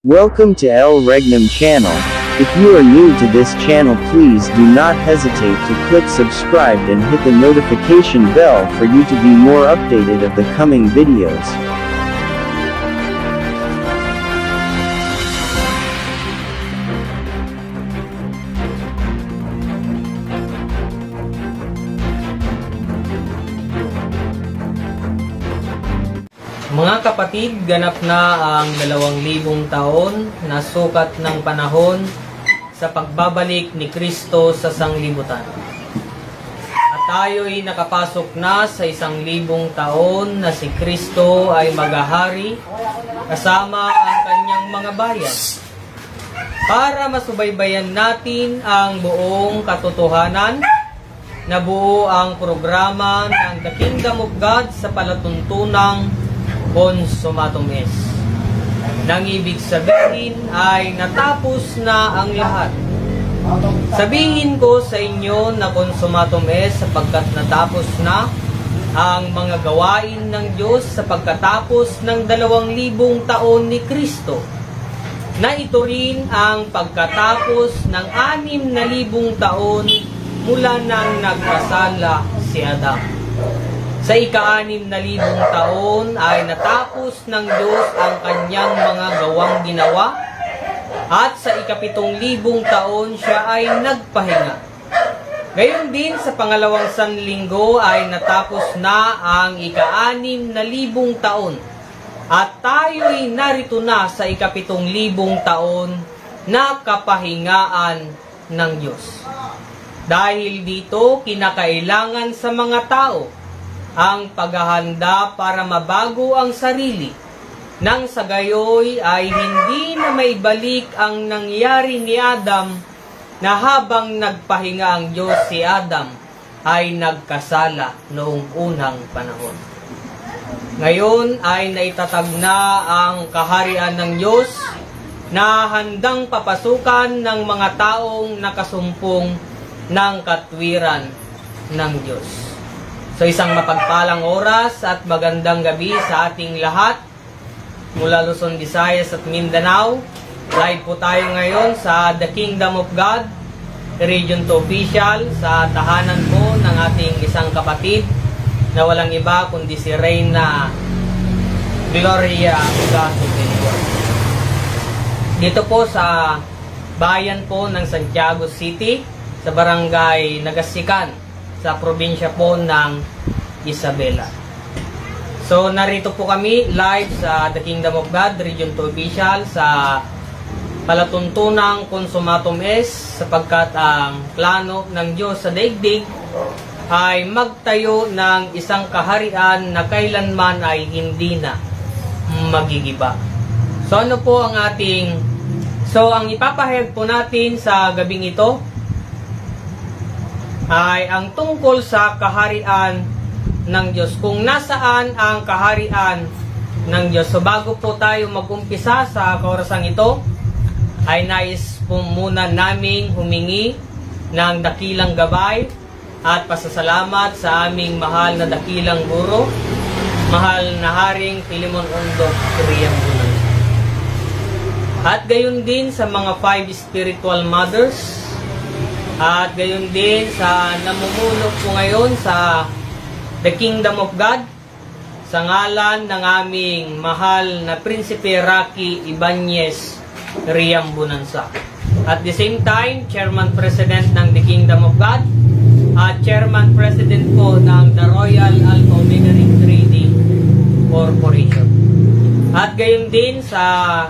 Welcome to El Regnum channel. If you are new to this channel, please do not hesitate to click subscribe and hit the notification bell for you to be more updated of the coming videos. Mga kapatid, ganap na ang 2,000 taon na sukat ng panahon sa pagbabalik ni Kristo sa sanglibutan. At tayo'y nakapasok na sa 1,000 taon na si Kristo ay maghahari kasama ang kanyang mga bayan. Para masubaybayan natin ang buong katotohanan, nabuo ang programa ng The Kingdom of God sa palatuntunang Consumatum est. Nang ibig sabihin ay natapos na ang lahat. Sabihin ko sa inyo na consumatum est sapagkat natapos na ang mga gawain ng Diyos sa pagkatapos ng 2,000 taon ni Kristo, na ito rin ang pagkatapos ng 6,000 taon mula nang nagkasala si Adam. Sa ika-6,000 taon ay natapos ng Diyos ang kanyang mga gawang ginawa, at sa ika-7,000 taon siya ay nagpahinga. Gayon din sa pangalawang sanlinggo ay natapos na ang ika-6,000 taon, at tayo'y narito na sa ika-7,000 taon na kapahingaan ng Diyos. Dahil dito, kinakailangan sa mga tao ang paghahanda para mabago ang sarili, nang sa gayoy ay hindi na maibalik ang nangyari ni Adam, na habang nagpahinga ang Diyos, si Adam ay nagkasala noong unang panahon. Ngayon ay naitatag na ang kaharian ng Diyos na handang papasukan ng mga taong nakasumpong ng katwiran ng Diyos. So isang mapagpalang oras at magandang gabi sa ating lahat mula Luzon, Visayas at Mindanao. Live po tayo ngayon sa The Kingdom of God, Region 2 Official, sa tahanan po ng ating isang kapatid na walang iba kundi si Reyna Gloria Ugaso. Dito po sa bayan po ng Santiago City, sa barangay Nagasikan, sa probinsya po ng Isabela. So narito po kami live sa The Kingdom of God, Region 2 Official, sa palatuntunang Consumatum est, sapagkat ang plano ng Diyos sa daigdig ay magtayo ng isang kaharian na kailanman ay hindi na magigiba. So ano po ang ang ipapahayag po natin sa gabing ito ay ang tungkol sa kaharian ng Diyos. Kung nasaan ang kaharian ng Diyos. So bago po tayo mag-umpisa sa kaorasang ito, ay nais po muna naming humingi ng dakilang gabay at pasasalamat sa aming mahal na dakilang guro, mahal na Haring Filemon Ondok Riam Bunan. At gayon din sa mga 5 spiritual mothers, at gayon din sa namumuno po ngayon sa The Kingdom of God, sa ngalan ng aming mahal na Prinsipe Rocky Ibanez Riam Bunansa. At the same time, Chairman President ng The Kingdom of God at Chairman President po ng The Royal Alpha Omega Ring Trading Corporation. At gayon din sa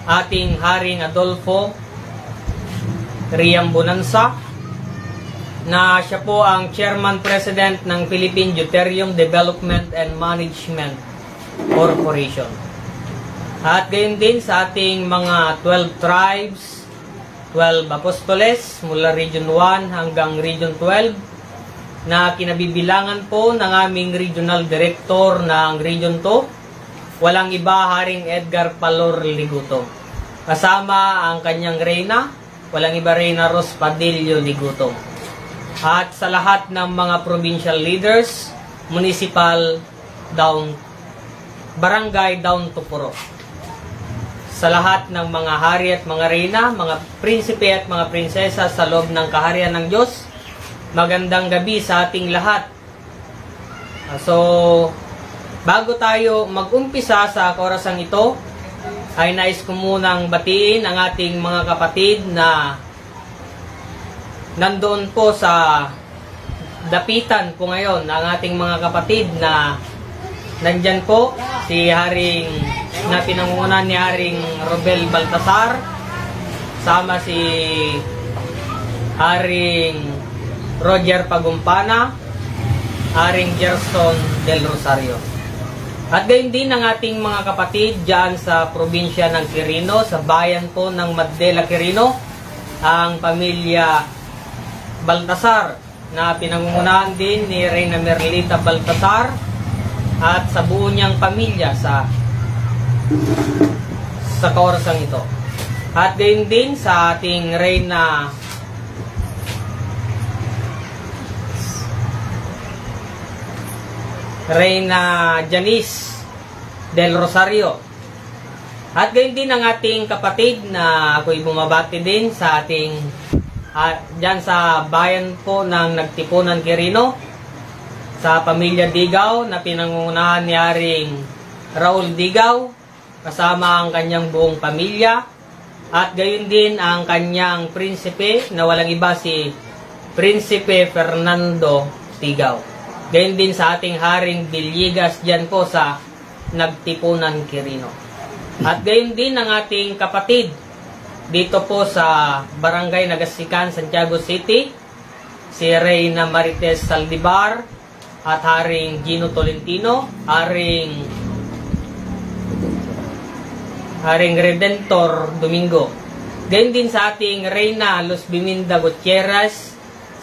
ating Haring Adolfo Riam Bunansa, na siya po ang Chairman President ng Philippine Deuterium Development and Management Corporation. At gayon din sa ating mga 12 tribes, 12 apostoles mula Region 1 hanggang Region 12, na kinabibilangan po ng aming Regional Director ng Region 2, walang iba Haring Edgar Palor Liguto. Kasama ang kanyang Reyna, walang iba Reyna Ros Padillo Liguto. At sa lahat ng mga provincial leaders, municipal barangay down to puro. sa lahat ng mga hari at mga reyna, mga prinsipe at mga prinsesa sa loob ng kaharian ng Diyos. Magandang gabi sa ating lahat. So, bago tayo mag-umpisa sa orasang ito, ay nais ko munang batiin ang ating mga kapatid na nandoon po sa dapitan po ngayon, ang ating mga kapatid na nandyan po, si Haring, na pinangungunan ni Haring Robel Baltasar, sama si Haring Roger Pagumpana, Haring Gerson del Rosario. At gayon din ang ating mga kapatid dyan sa probinsya ng Quirino, sa bayan po ng Madela Quirino, ang pamilya Baltasar na pinangungunahan din ni Reyna Merlita Baltasar at sa buo niyang pamilya sa kaorasang ito. At gayon din sa ating Reyna Janice del Rosario. At gayon din ang ating kapatid na ako'y bumabati din sa ating dyan sa bayan po ng Nagtipunan Quirino, sa pamilya Digaw na pinangungunahan ni Haring Raul Digaw kasama ang kanyang buong pamilya. At gayon din ang kanyang prinsipe na walang iba si Prinsipe Fernando Digaw. Gayon din sa ating Haring Villegas dyan po sa Nagtipunan Quirino. At gayon din ang ating kapatid dito po sa Barangay Nagasikan, Santiago City, si Reyna Marites Saldivar at Haring Gino Tolentino, Haring Redentor Domingo. Gayon din sa ating Reyna Luz Biminda Gutierrez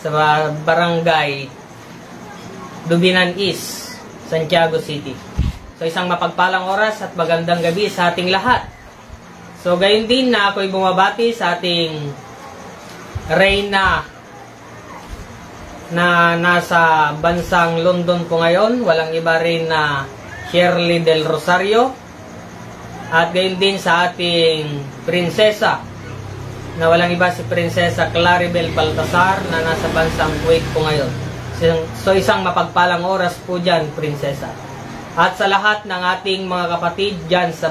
sa Barangay Dubinan East, Santiago City. So, isang mapagpalang oras at magandang gabi sa ating lahat. So, gayon din na ako'y bumabati sa ating Reyna na nasa bansang London po ngayon. Walang iba rin na Shirley del Rosario. At gayon din sa ating prinsesa na walang iba si Prinsesa Claribel Baltasar na nasa bansang Kuwait po ngayon. So, isang mapagpalang oras po dyan, prinsesa. At sa lahat ng ating mga kapatid dyan sa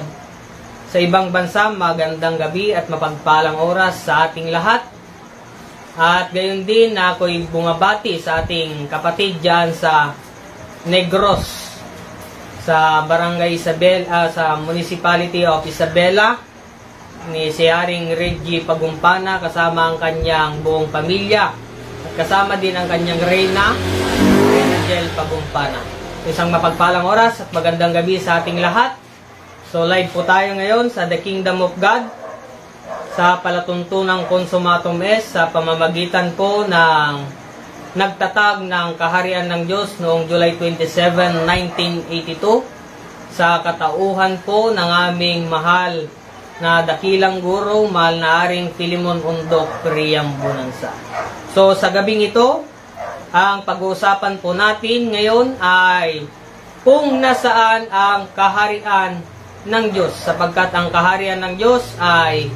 ibang bansa, magandang gabi at mapagpalang oras sa ating lahat. At gayon din na ako'y bumabati sa ating kapatid dyan sa Negros, sa Barangay Isabela, sa Municipality of Isabela, ni si Haring Reggie Pagumpana kasama ang kanyang buong pamilya. At kasama din ang kanyang Reyna Gel Pagumpana. Isang mapagpalang oras at magandang gabi sa ating lahat. So, live po tayo ngayon sa The Kingdom of God sa palatuntunang Consumatum Est sa pamamagitan po ng nagtatag ng kaharian ng Diyos noong July 27, 1982 sa katauhan po ng aming mahal na dakilang guro, mahal na Haring Filimon Undok Priam Bonanza. So, sa gabing ito, ang pag-uusapan po natin ngayon ay kung nasaan ang kaharian ng Diyos, sapagkat ang kaharian ng Diyos ay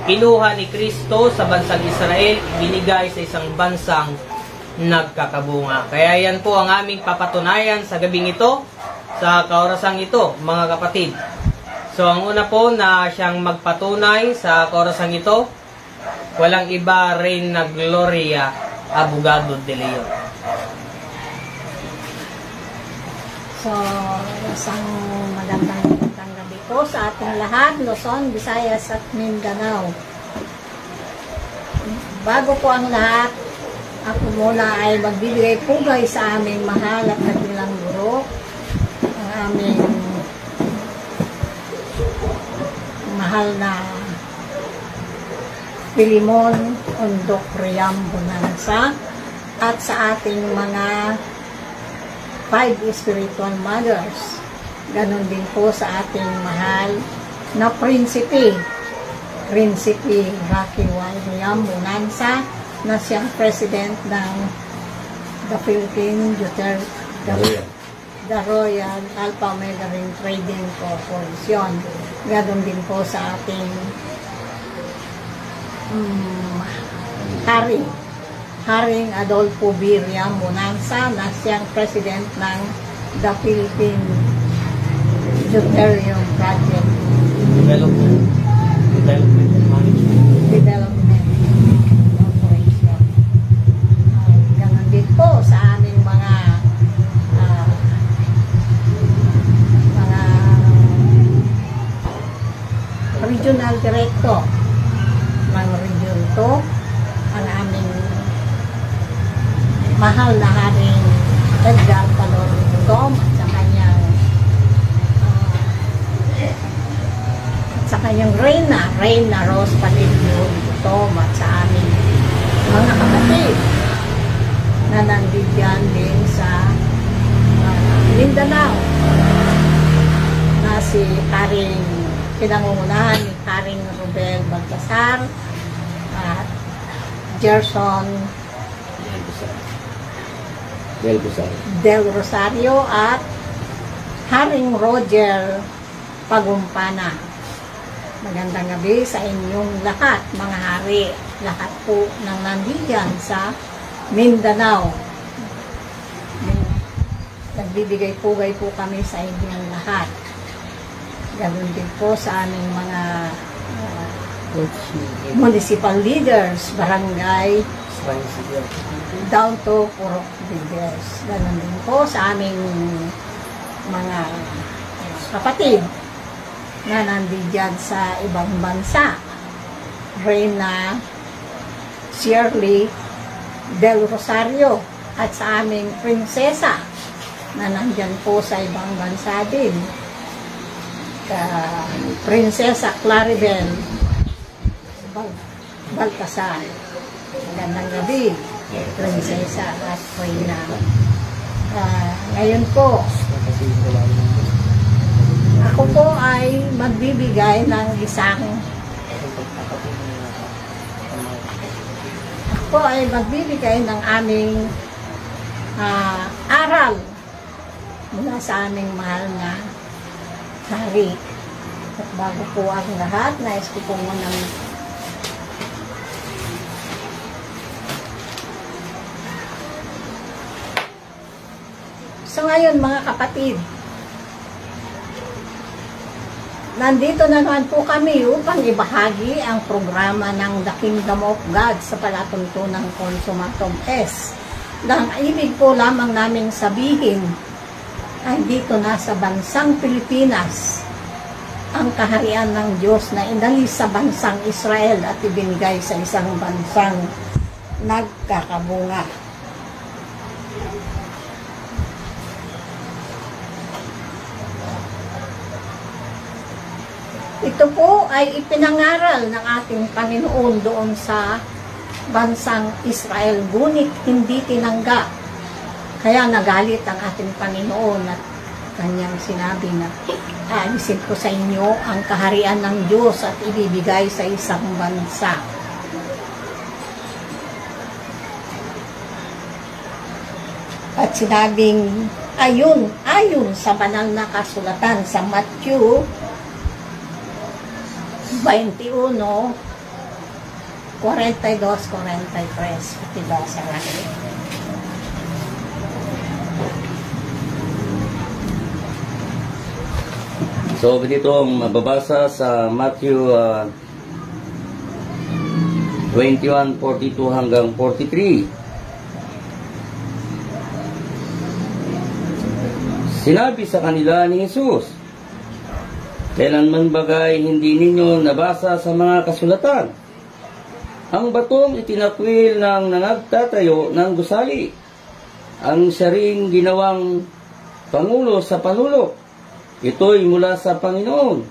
kinuha ni Kristo sa bansang Israel, binigay sa isang bansang nagkakabunga. Kaya yan po ang aming papatunayan sa gabing ito, sa kaorasang ito, mga kapatid. So, ang una po na siyang magpatunay sa kaorasang ito, walang iba Reyna Gloria Abogado de Leon. So, isang magandang gabi po sa ating lahat, Luzon, Visayas at Mindanao. Bago po ang lahat, ako muna ay magbibigay pugay sa aming mahal at dakilang guro, ang aming mahal na Filimon Undok Priam Bonanza, at sa ating mga 5 spiritual mothers. Ganon din po sa ating mahal na prinsipe Rocky Y. Priam Bonanza, na siyang president ng the Philippine the Royal Alpha Omega Ring Trading Corporation. Ganon din po sa ating Haring Adolfo Birria Monanza na siyang president ng the Philippine Deuterium Project Development and Management. Development Corporation. Ganon din po sa aming mga regional director ng Region 2, ang aming mahal na Haring Edgar Palor Tom at sa kanyang Reyna Rose Palilio Tom at sa aming mga kapatid na nandiyan din sa Mindanao na si Haring pinangungunahan ni Haring Rubel Baltasar at Gerson Del Rosario at Haring Roger Pagumpana. Magandang gabi sa inyong lahat, mga hari, lahat po ng nandiyan sa Mindanao. Nagbibigay-pugay po kami sa inyong lahat. Ganoon din po sa aming mga municipal leaders, barangay, down to purok leaders. Ganoon din po sa aming mga kapatid na nandiyan sa ibang bansa. Reyna Shirley Del Rosario at sa aming prinsesa na nandyan po sa ibang bansa din. Prinsesa Claribel Baltasar. Magandang gabi, prinsesa at Reyna. Ngayon po, ako po ay magbibigay ng aming aral mula sa aming mahal na hari. At bago po ang lahat, nais ko po munang so ngayon mga kapatid, nandito na naman po kami upang ibahagi ang programa ng The Kingdom of God sa palatuntunang Consumatum S. Ang ibig po lamang naming sabihin ay dito na sa bansang Pilipinas ang kaharian ng Diyos na inalis sa bansang Israel at ibinigay sa isang bansang nagkakabunga. Ito po ay ipinangaral ng ating Panginoon doon sa bansang Israel, ngunit hindi tinanggap. Kaya nagalit ang ating Panginoon at kanyang sinabi na aalisin ko sa inyo ang kaharian ng Diyos at ibibigay sa isang bansa. At sinabing ayon sa banal na kasulatan sa Matthew 21, 42, 43. Patibasa natin. So, ganito ang mababasa sa Matthew 21, 42 hanggang 43. Sinabi sa kanila ni Jesus, kailanman bagay hindi ninyo nabasa sa mga kasulatan? Ang batong itinakwil ng nangagtatayo ng gusali, ang siya ring ginawang pangulo sa panulo. Ito'y mula sa Panginoon,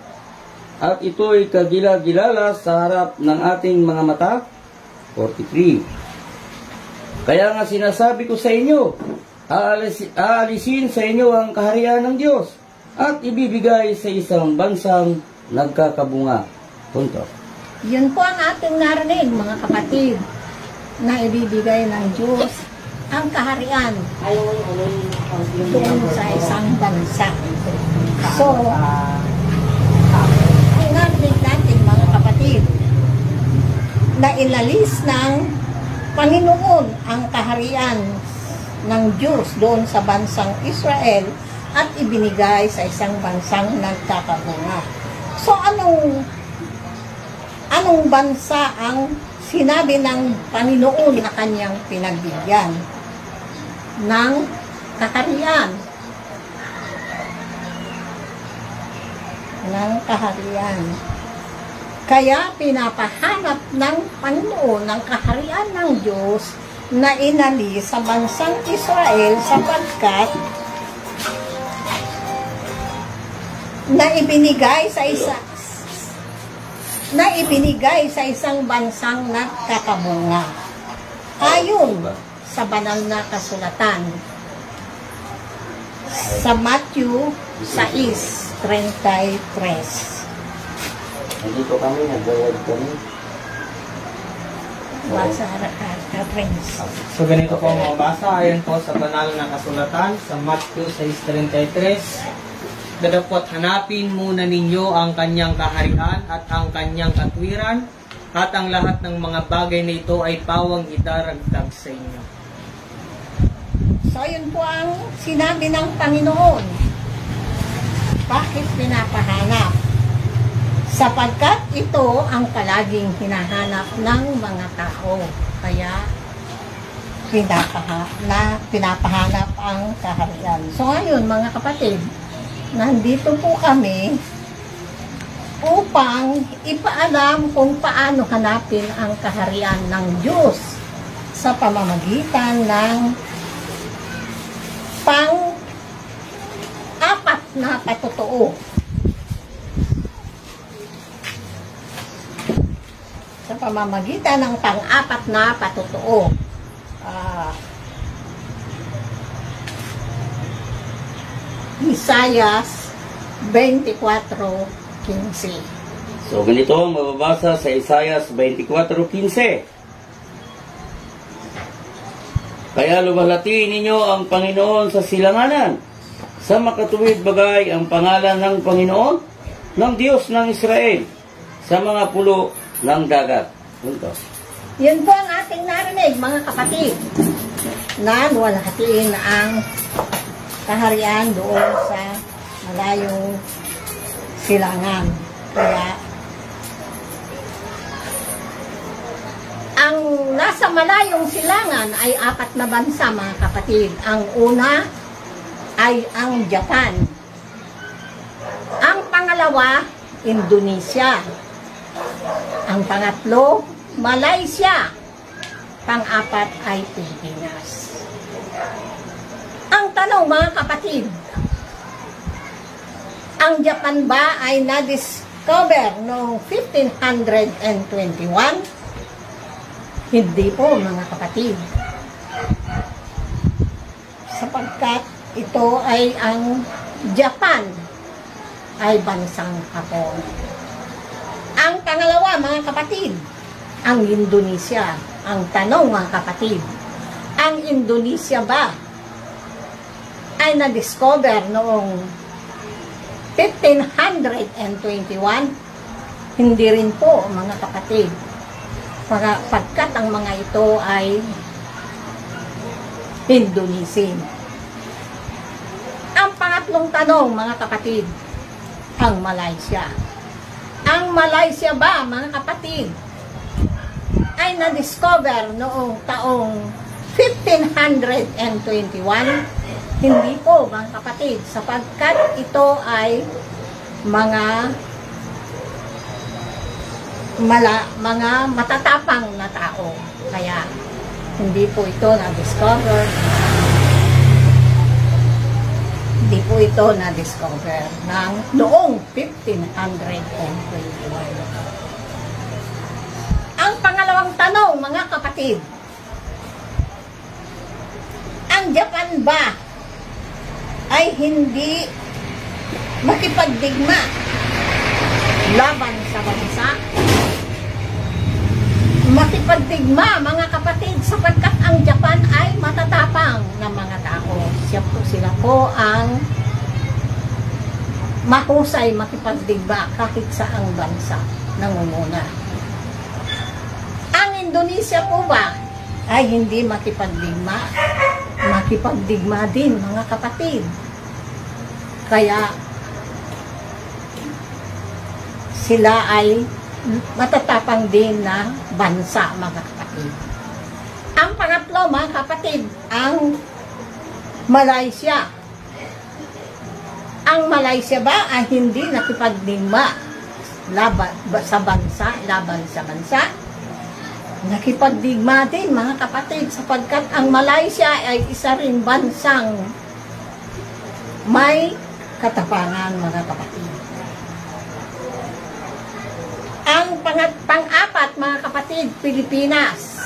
at ito'y kagila-gilala sa harap ng ating mga mata. 43. Kaya nga sinasabi ko sa inyo, aalisin sa inyo ang kaharian ng Diyos, at ibibigay sa isang bansang nagkakabunga. Punto. Yun po ang ating narinig, mga kapatid, na ibibigay ng Diyos ang kaharian doon sa isang bansa. So, na inalis ng Panginoon ang kaharian ng Diyos doon sa bansang Israel at ibinigay sa isang bansang nagkakabunga. So anong bansa ang sinabi ng Panginoon na kanyang pinagbigyan ng kaharian? Ng kaharian. Kaya pinapahanap ng Panginoon ng kaharian ng Diyos na inalis sa bansang Israel sapagkat na ibinigay sa isang bansang nagkakabunga. Ayon sa banal na kasulatan sa Matthew 6:33. Nandito kami, nagbayad kami. Basa ka, friends. So ganito po ang mabasa ayon po sa banal na kasulatan sa Matthew 6:33. Dadapot hanapin muna ninyo ang kanyang kaharian at ang kanyang katwiran, at ang lahat ng mga bagay na ito ay pawang idaragdag sa inyo. So yun po ang sinabi ng Panginoon. Bakit pinapahanap? Sapagkat ito ang palaging hinahanap ng mga tao. Kaya pinapahanap ang kaharian. So ngayon mga kapatid, nandito po kami upang ipaalam kung paano hanapin ang kaharian ng Diyos sa pamamagitan ng pang-apat na patotoo. Sa pamamagitan ng pang-apat na patotoo. Isaias 24:15. So ganito ang mababasa sa Isaias 24:15. Kaya lumalati ninyo ang Panginoon sa silanganan. Sa makatuwid bagay ang pangalan ng Panginoon, ng Diyos ng Israel, sa mga pulo ng dagat. Punto. Yun po ang ating narinig, mga kapatid, na luwalhatiin ang kaharian doon sa malayong silangan. Kaya ang nasa malayong silangan ay 4 na bansa, mga kapatid. Ang una ay ang Japan. Ang pangalawa, Indonesia. Ang pangatlo, Malaysia. Pang-apat ay Pilipinas. Ang tanong, mga kapatid, ang Japan ba ay na-discover noong 1521? Hindi po, mga kapatid. Sapagkat ito ay ang Japan ay bansang Hapon. Ang pangalawa, mga kapatid, ang Indonesia. Ang tanong, mga kapatid, ang Indonesia ba ay na-discover noong 1521? Hindi rin po, mga kapatid. Pagkat ang mga ito ay Indonesian. Ang pangatlong tanong, mga kapatid, ang Malaysia. Ang Malaysia ba, mga kapatid, ay na-discover noong taong 1521? Hindi po, mga kapatid, sapagkat ito ay mga matatapang na tao. Kaya hindi po ito na-discover. Hindi po ito na-discover ng noong 1521. Ang pangalawang tanong, mga kapatid, ang Japan ba ay hindi makipagdigma laban sa bansa? Makipagdigma, mga kapatid, sapagkat ang Japan ay matatapang na mga tao. Sila po ang mahusay makipagdigma kahit sa ang bansa nangunguna. Indonesia po ba ay hindi makipagdigma? Makipagdigma din, mga kapatid. Kaya sila ay matatapang din na bansa, mga kapatid. Ang pangatlo, mga kapatid, ang Malaysia. Ang Malaysia ba ay hindi nakipagdigma laban sa bansa? Nakipagdigma din, mga kapatid, sapagkat ang Malaysia ay isa ring bansang may katapangan, mga kapatid. Ang pang-apat, mga kapatid, Pilipinas.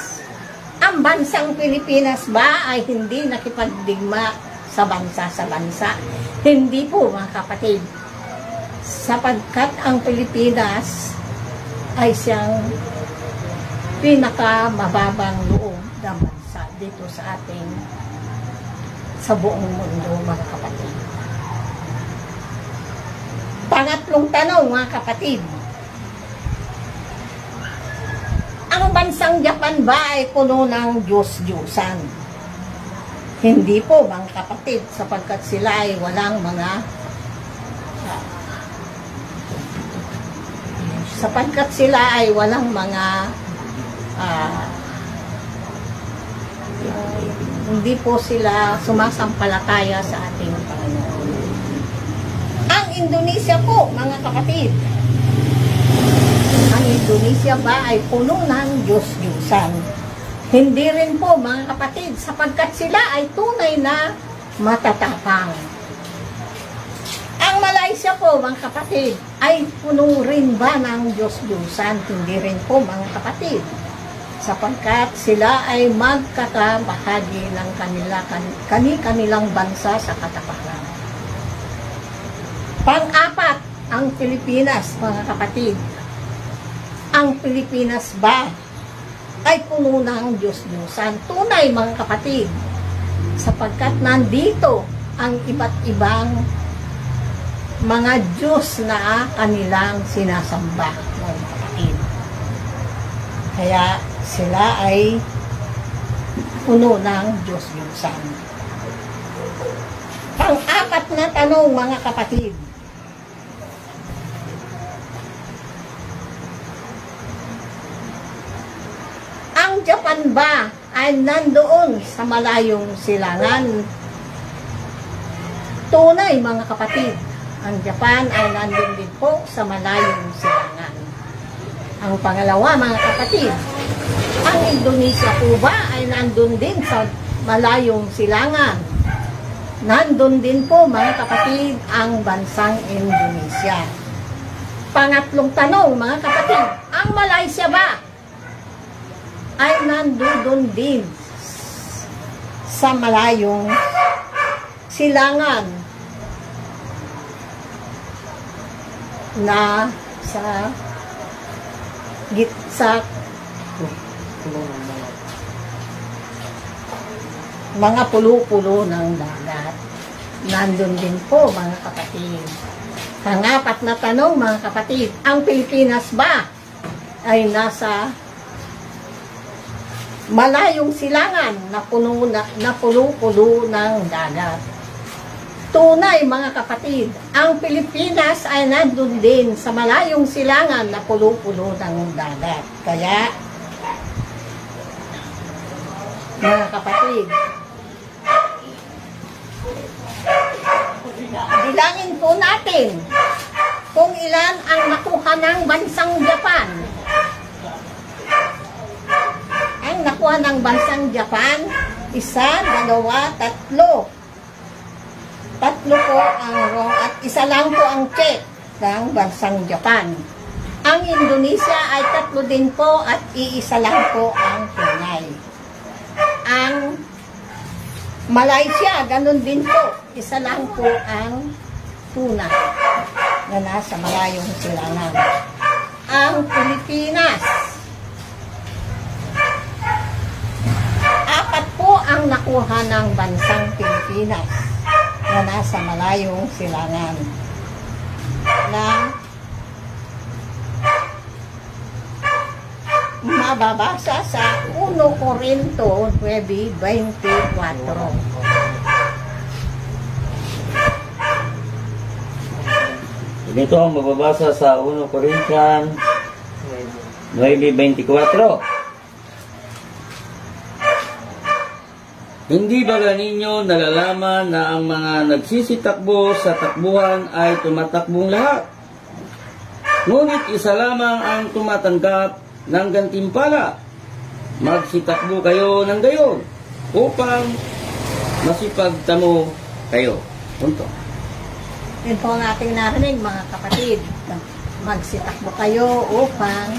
Ang bansang Pilipinas ba ay hindi nakipagdigma sa bansa? Hindi po, mga kapatid. Sapagkat ang Pilipinas ay siyang pinakamababang loob na bansa dito sa buong mundo, mga kapatid. Pangatlong tanong, mga kapatid. Ang bansang Japan ba ay puno ng Diyos-Diyosan? Hindi po, mga kapatid, sapagkat sila ay walang mga hindi po sila sumasampalataya sa ating Panginoon. Ang Indonesia po, mga kapatid, ang Indonesia ba ay puno ng Diyos-Diyosan? Hindi rin po, mga kapatid, sapagkat sila ay tunay na matatapang. Ang Malaysia po, mga kapatid, ay puno rin ba ng Diyos-Diyosan? Hindi rin po, mga kapatid, sapagkat sila ay magkakabahagi ng kanilang bansa sa katapangan. Pang-apat, ang Pilipinas, mga kapatid. Ang Pilipinas ba ay puno ng Diyos-Diyosan? Tunay, mga kapatid, sapagkat nandito ang iba't ibang mga Diyos na kanilang sinasamba, mga kapatid. Kaya sila ay puno ng Diyos-Diyosan. Pang-apat na tanong, mga kapatid. Ang Japan ba ay nandoon sa malayong silangan? Tunay, mga kapatid, ang Japan ay nandun din po sa malayong silangan. Ang pangalawa, mga kapatid, ang Indonesia po ba ay nandun din sa malayong silangan? Nandun din po, mga kapatid, ang bansang Indonesia. Pangatlong tanong, mga kapatid, ang Malaysia ba ay nandun din sa malayong silangan na sa mga pulo-pulo ng dagat. Nandun din po, mga kapatid. Pangapat na tanong, mga kapatid, ang Pilipinas ba ay nasa malayong silangan na pulo-pulo ng dagat? Tunay, mga kapatid, ang Pilipinas ay nandun din sa malayong silangan na pulo-pulo ng dagat. Kaya, mga kapatid, bilangin po natin kung ilan ang nakuha ng bansang Japan. Ang nakuha ng bansang Japan, 1, 2, 3. Tatlo po ang wrong at isa lang po ang check ng bansang Japan. Ang Indonesia ay 3 din po at iisa lang po ang tunay. Ang Malaysia, ganun din po. Isa lang po ang tunay na nasa malayong silangan. Ang Pilipinas, 4 po ang nakuha ng bansang Pilipinas na nasa malayong silangan na mababasa sa 1 Corinto 9:24. Ito ang mababasa sa 1 Corinthians 9:24. Hindi ba ninyo nalalaman na ang mga nagsisitakbo sa takbuhan ay tumatakbong lahat? Ngunit isa lamang ang tumatanggap ng gantimpala. Magsitakbo kayo ng gayon upang masipagtamo kayo. Punto. Yun po ang ating narinig, mga kapatid. Magsitakbo kayo upang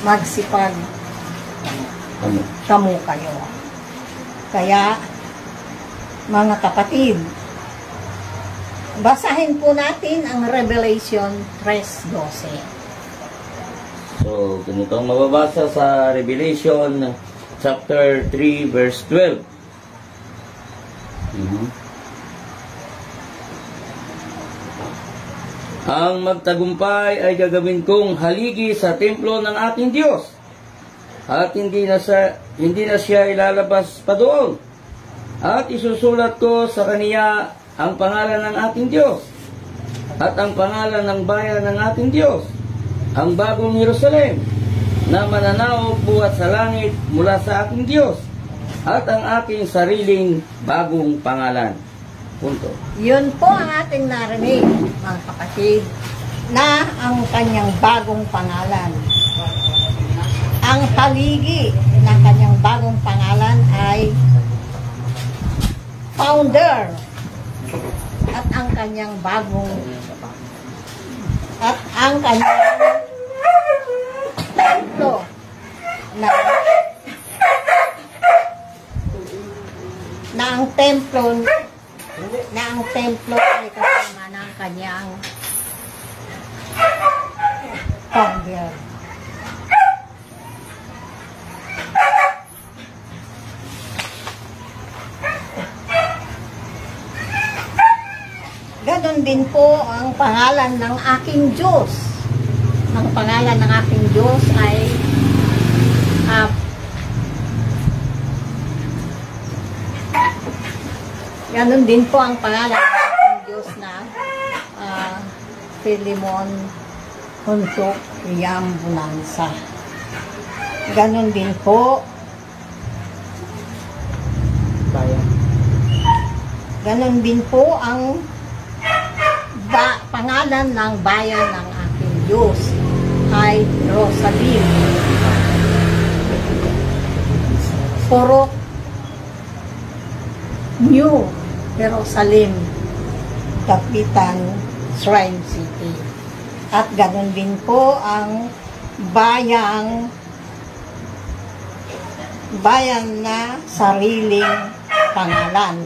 magsipagtamo kayo. Kaya, mga kapatid, basahin po natin ang Revelation 3:12. So, ganito ang mababasa sa Revelation chapter 3 verse 12. Ang magtagumpay ay gagawin kong haligi sa templo ng ating Diyos, at hindi na siya ilalabas pa doon, at isusulat ko sa kaniya ang pangalan ng ating Diyos at ang pangalan ng bayan ng ating Diyos, ang bagong Jerusalem na mananaog buhat sa langit mula sa ating Diyos, at ang aking sariling bagong pangalan. Punto. Yun po ang ating narinig, mga kapatid, na ang kanyang bagong pangalan. Ang haligi ng kanyang bagong pangalan ay Founder. At ang kanyang templo na ang templo ay kasama ng kanyang founder. Ganon din po ang pangalan ng aking Diyos. Ang pangalan ng aking Diyos ay ganon din po ang pangalan ng aking Diyos na Philemon Huntok Riyam Bonanza. Ganon din po ang pangalan ng bayan ng aking Diyos ay Rosalim. Purok New Jerusalem, Kapitan, Shrine City. At ganun din po ang bayan na sariling pangalan.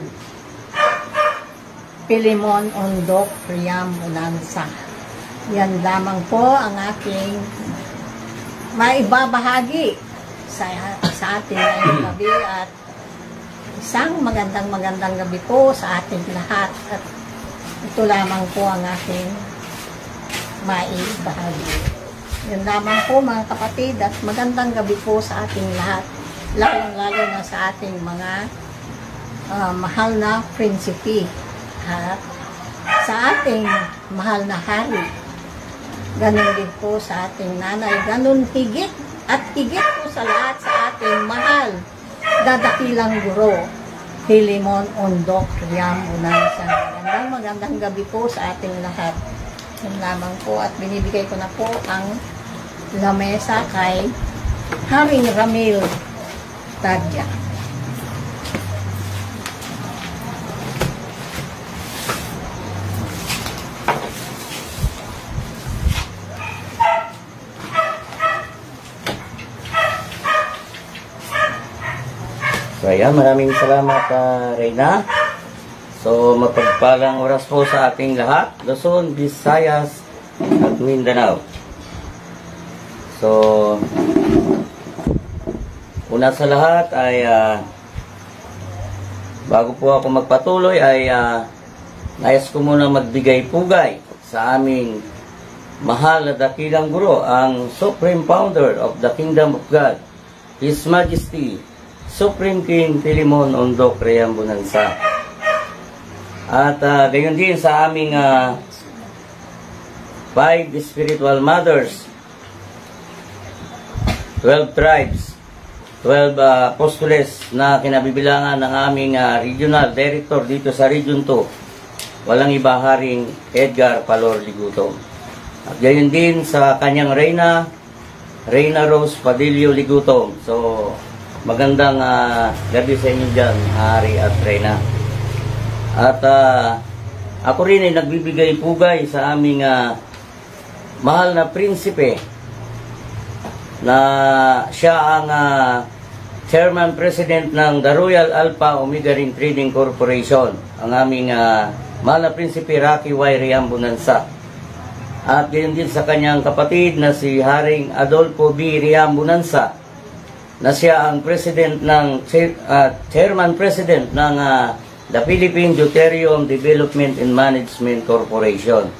Philemon Ondok Riyam Bonanza. Yan lamang po ang aking maibabahagi sa ating ngayong gabi, at isang magandang gabi po sa ating lahat. At ito lamang po ang aking maibahagi. Yan lamang po, mga kapatid, at magandang gabi po sa ating lahat, lalong-lalo na sa ating mga mahal na prinsipi at sa ating mahal na hari. Ganun din po sa ating nanay. Ganun higit at higit po sa lahat sa ating mahal dadakilang guro, Philemon Ondok Riyam Bonanza. Magandang gabi po sa ating lahat. Yan lamang po, at binibigay ko na po ang lamesa kay Haring Ramil Tadya. So ayan, maraming salamat Reyna. So mapagpalang oras po sa ating lahat, Luzon, Visayas at Mindanao. So una sa lahat ay bago po ako magpatuloy ay nais ko muna magbigay pugay sa aming mahal na dakilang guro, ang Supreme Founder of the Kingdom of God, His Majesty, Supreme King Philemon Ondok Reyambunansa. At gayon din sa aming 5 spiritual mothers, 12 tribes, 12 apostoles na kinabibilangan ng aming regional director dito sa Region 2. Walang iba, Haring Edgar Palor Ligutong. At gayon din sa kanyang Reyna Rose Padillo Ligutong. So, magandang gabi sa inyo dyan, Hari at Reyna. At ako rin ay nagbibigay pugay sa aming mahal na prinsipe na siya ang Chairman President ng The Royal Alpha Omega Ring Trading Corporation, ang aming mahal na prinsipe Rocky Y. Reyambunansa. At gayon din sa kanyang kapatid na si Haring Adolfo B. Reyambunansa, na siya ang President ng Chairman President ng the Philippine Deuterium Development and Management Corporation.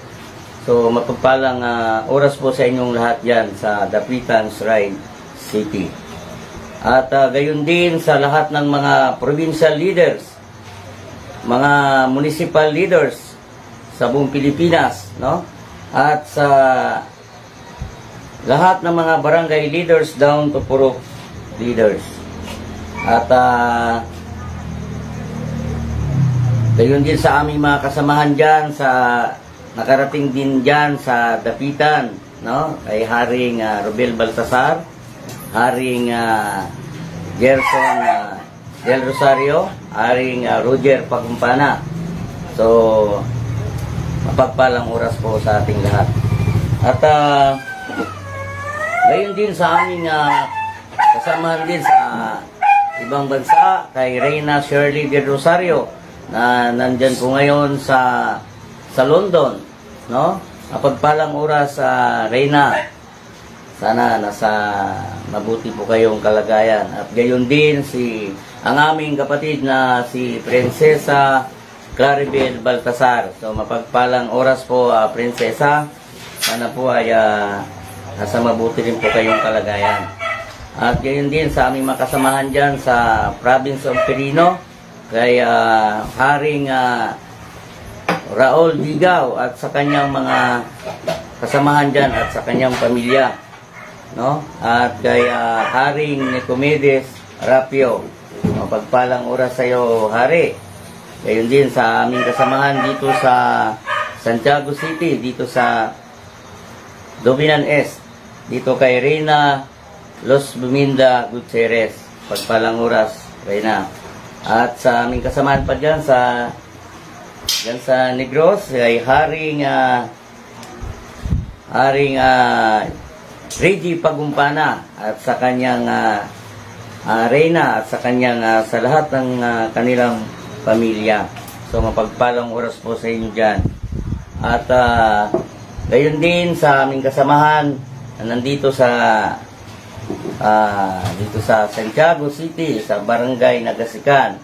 So, mapagpalang oras po sa inyong lahat yan sa Dapitan, Shrine City. At gayon din sa lahat ng mga provincial leaders, mga municipal leaders sa buong Pilipinas, no? At sa lahat ng mga barangay leaders down to purok leaders. At gayon din sa aming mga kasamahan dyan, nakarating din dyan sa Dapitan, no? Kay Haring Robel Baltasar, Haring Gerson Del Rosario, Haring Roger Pagumpana. So, mapagpalang oras po sa ating lahat. At gayon din sa aming kasamahan din sa ibang bansa, kay Reyna Shirley Del Rosario, na nandyan po ngayon sa London, no? Mapagpalang oras sa Reyna. Sana nasa mabuti po kayong kalagayan. At gayon din ang aming kapatid na si Prinsesa Claribel Baltasar. So mapagpalang oras po, Prinsesa. Sana po ay nasa mabuti rin po kayong kalagayan. At gayon din sa aming makasamahan dyan sa Province of Quirino, kay Haring Raul Digaw at sa kanyang mga kasamahan dyan at sa kanyang pamilya, no? At kay Haring Nicomedes Rapio. Mapagpalang oras sa iyo, Hari. Gayon din sa aming kasamahan dito sa Santiago City, dito sa Dobinan Est, dito kay Reyna Los Buminda Gutierrez. Pagpalang oras, Reyna. At sa aming kasamahan pa dyan sa Negros, ay Haring Reggie Pagumpana at sa kanyang Reyna at sa kanyang sa lahat ng kanilang pamilya. So mapagpalang oras po sa inyo dyan. At gayon din sa aming kasamahan na nandito dito sa Santiago City, sa Barangay Nagasikan,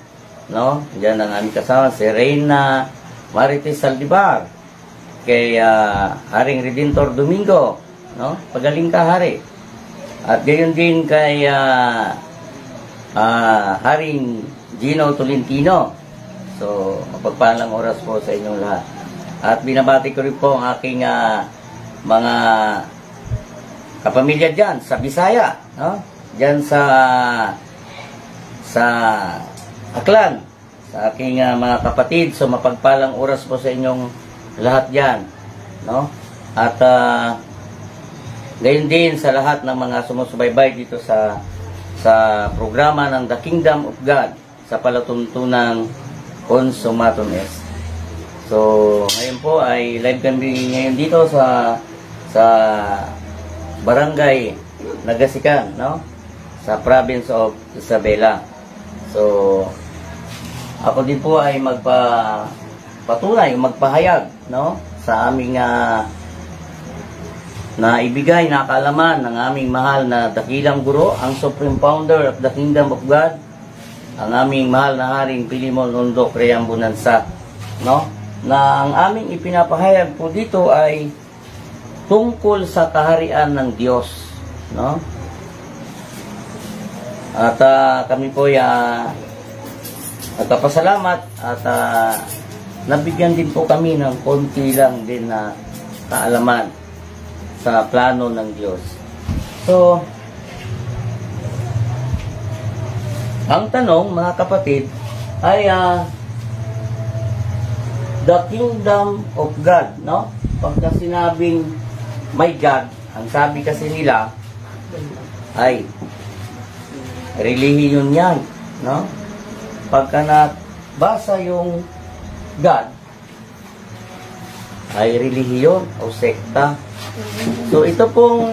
no? Diyan ang aming kasama si Reyna Marites Saldivar, kay Haring Redentor Domingo, no? Pagaling ka, Hari. At gayon din kay Haring Gino Tolentino. So mapagpalang oras po sa inyong lahat. At binabati ko rin po ang aking mga kapamilya dyan sa Bisaya, no? Dyan sa Aklan, sa aking mga kapatid. So mapagpalang oras po sa inyong lahat dyan, no? At gayon din sa lahat ng mga sumusubaybay dito sa programa ng The Kingdom of God sa palatuntunang Consumatum Est. So ngayon po ay live kami ngayon dito sa Barangay Nagasikan, no? Sa Province of Isabela. So ako din po ay magpahayag, no? Sa aming na ibigay na kaalaman ng aming mahal na dakilang guro, ang Supreme Founder of the Kingdom of God, ang aming mahal na Haring Philemon Ondok Reyambunansa, no? Na ang aming ipinapahayag po dito ay tungkol sa kaharian ng Diyos, no? At kami po ay nagpapasalamat at nabigyan din po kami ng konti lang din na kaalaman sa plano ng Diyos. So, ang tanong, mga kapatid, ay the kingdom of God, no? Pagka sinabing my God, ang sabi kasi nila ay relihiyon yan, no? Pagka nabasa yung God, ay relihiyon o sekta. So, ito pong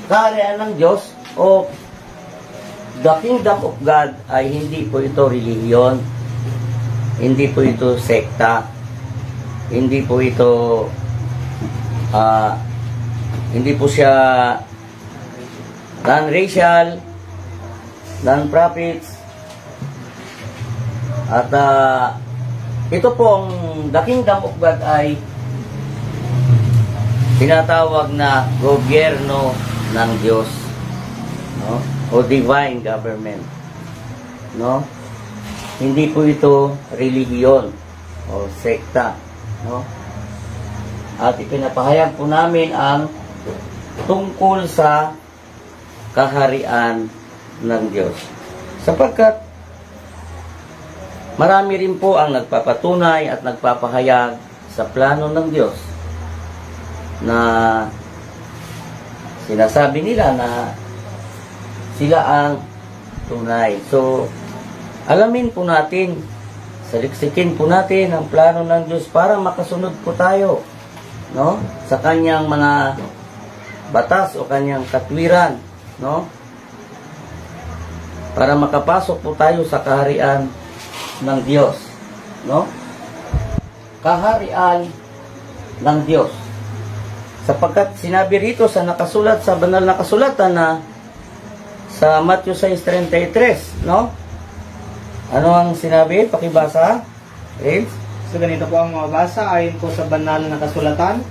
kaharian ng Diyos o the kingdom of God ay hindi po ito relihiyon, hindi po ito sekta, hindi po ito hindi po siya non-racial, non-profits, at ito pong the kingdom of God ay tinatawag na gobyerno ng Diyos, no? O divine government, no? Hindi po ito relihiyon o sekta, no? At ipinapahayag po namin ang tungkol sa kaharian ng Diyos. Sapagkat marami rin po ang nagpapatunay at nagpapahayag sa plano ng Diyos na sinasabi nila na sila ang tunay. So, alamin po natin, saliksikin po natin ang plano ng Diyos para makasunod po tayo, no? Sa kanyang mga batas o kanyang katwiran, no? Para makapasok po tayo sa kaharian ng Diyos, no? Kaharian ng Diyos. Sapagkat sinabi rito sa nakasulat sa banal na kasulatan na sa Matthew 6:33, no? Ano ang sinabi? Pakibasa. Reels? So ganito po ang mabasa ayon po sa banal na kasulatan.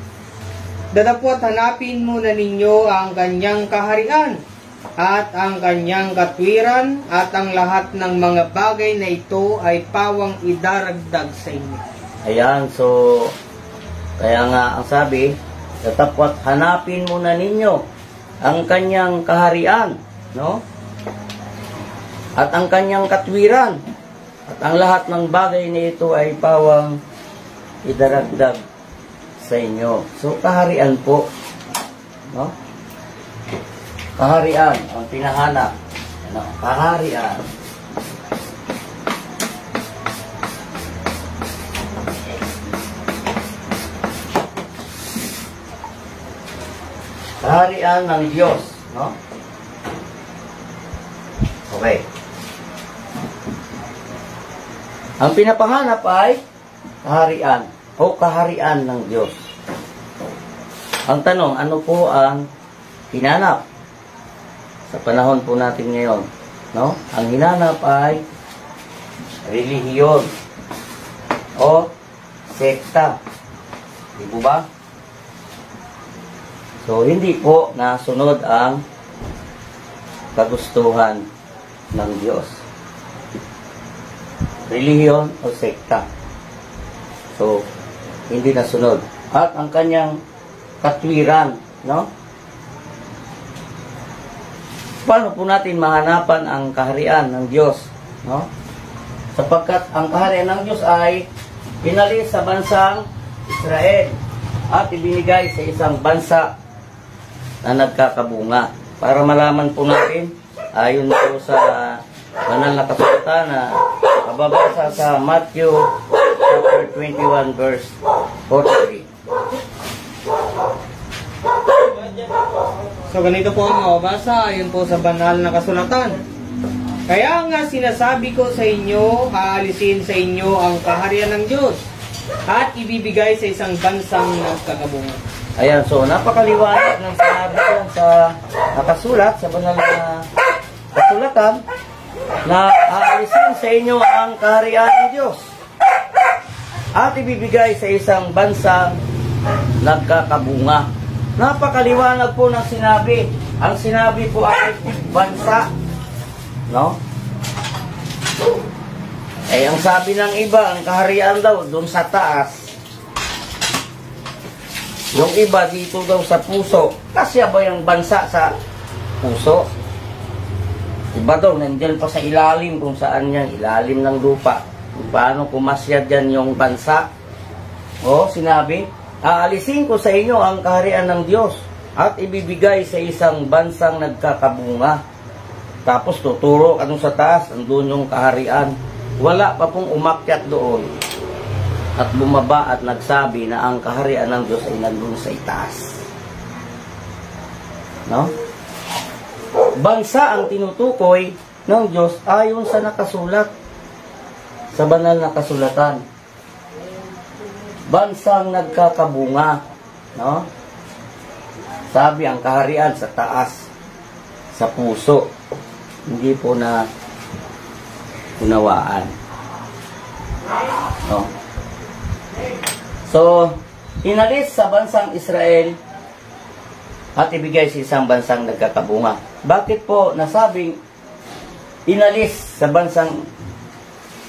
Datapwat hanapin muna ninyo ang kanyang kaharian at ang kanyang katwiran at ang lahat ng mga bagay na ito ay pawang idaragdag sa inyo. Ayan, so kaya nga ang sabi, datapwat hanapin muna ninyo ang kanyang kaharian, no? At ang kanyang katwiran at ang lahat ng bagay na ito ay pawang idaragdag sa inyo. So kaharian po, no? Kaharian ang pinahanap, ano? Kaharian. Kaharian ng Diyos, no? Okay. Ang pinapahanap ay kaharian o kaharian ng Diyos. Ang tanong, ano po ang hinanap sa panahon po natin ngayon, no? Ang hinanap ay relihiyon o sekta. Di po ba? So, hindi po nasunod ang kagustuhan ng Diyos. Relihiyon o sekta. So, hindi nasunod. At ang kanyang katwiran, no? Paano po natin mahanapan ang kaharian ng Diyos, no? Sapagkat ang kaharian ng Diyos ay pinalis sa bansang Israel at ibinigay sa isang bansa na nagkakabunga. Para malaman po natin, ayon po sa banal na kasulatan na mababasa sa Matthew chapter 21 verse 43. So ganito po ang mababasa ayon po sa banal na kasulatan. Kaya nga sinasabi ko sa inyo, aalisin sa inyo ang kaharian ng Diyos at ibibigay sa isang bansang nagkakabunga. Ayan, so napakaliwanag ng sinabi ko sa nakasulat sa banal na kasulatan na aalisin sa inyo ang kaharian ng Diyos at ibibigay sa isang bansang nagkakabunga. Napakaliwanag po ng sinabi. Ang sinabi po ay bansa. No? Eh, ang sabi ng iba, ang kaharian daw, doon sa taas. Yung iba, dito daw sa puso. Kasya ba yung bansa sa puso? Iba daw, nandiyan pa sa ilalim, kung saan yan, ilalim ng lupa. Kung paano kumasya dyan yung bansa. O, sinabi, aalisin ko sa inyo ang kaharian ng Diyos at ibibigay sa isang bansang nagkakabunga. Tapos tuturo ano sa taas, andun yung kaharian. Wala pa pong umakyat doon at bumaba at nagsabi na ang kaharian ng Diyos ay nandun sa itaas. No? Bansa ang tinutukoy ng Diyos ayon sa nakasulat sa banal na kasulatan. Bansang nagkakabunga. No? Sabi ang kaharian sa taas, sa puso. Hindi po na unawaan. No? So, inalis sa bansang Israel at ibigay sa isang bansang nagkakabunga. Bakit po nasabing inalis sa bansang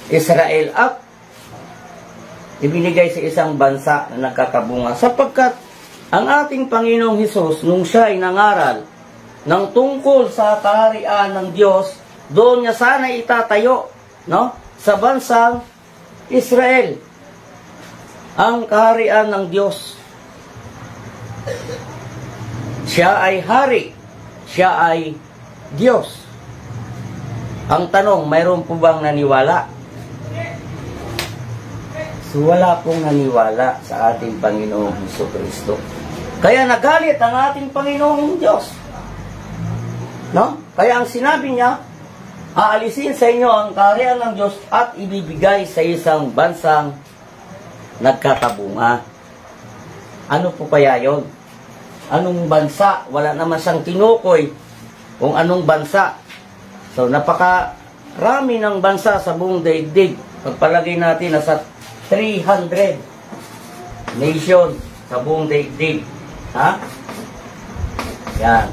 Israel at ibinigay sa isang bansa na nagkakabunga? Sapagkat ang ating Panginoong Hesus, nung siya ay nangaral ng tungkol sa kaharian ng Diyos, doon niya sana itatayo, no? Sa bansang Israel ang kaharian ng Diyos. Siya ay hari, siya ay Diyos. Ang tanong, mayroon po bang naniwala? So, wala pong naniwala sa ating Panginoong Jesucristo. Kaya nagalit ang ating Panginoong Diyos. No? Kaya ang sinabi niya, aalisin sa inyo ang kaharian ng Diyos at ibibigay sa isang bansang nagkakabunga. Ano po kaya yon? Anong bansa? Wala naman siyang tinukoy kung anong bansa. So, napakarami ng bansa sa buong daigdig. Pagpalagay natin, nasa 300 nation sa buong daigdig. Ha? Yan.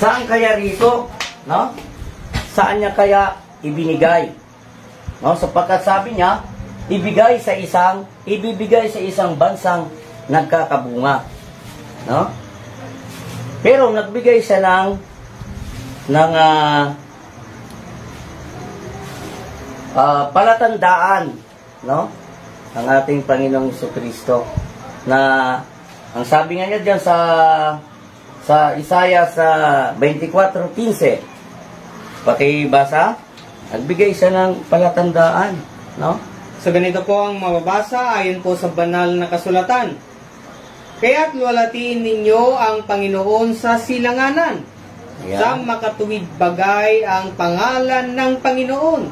Saan kaya rito? No? Saan niya kaya ibinigay? No? Sapagkat sabi niya, ibibigay sa isang bansang nagkakabunga. No? Pero nagbigay siya ng palatandaan, no? Ang ating Panginoong Jesucristo na ang sabi nga niya diyan sa Isaiah sa 24:15. Pakibasa, nagbigay siya ng palatandaan, no? So ganito po ang mababasa ayon po sa banal na kasulatan. Kaya't luwalhatiin ninyo ang Panginoon sa silanganan. Ayan. Sa makatuwid bagay ang pangalan ng Panginoon,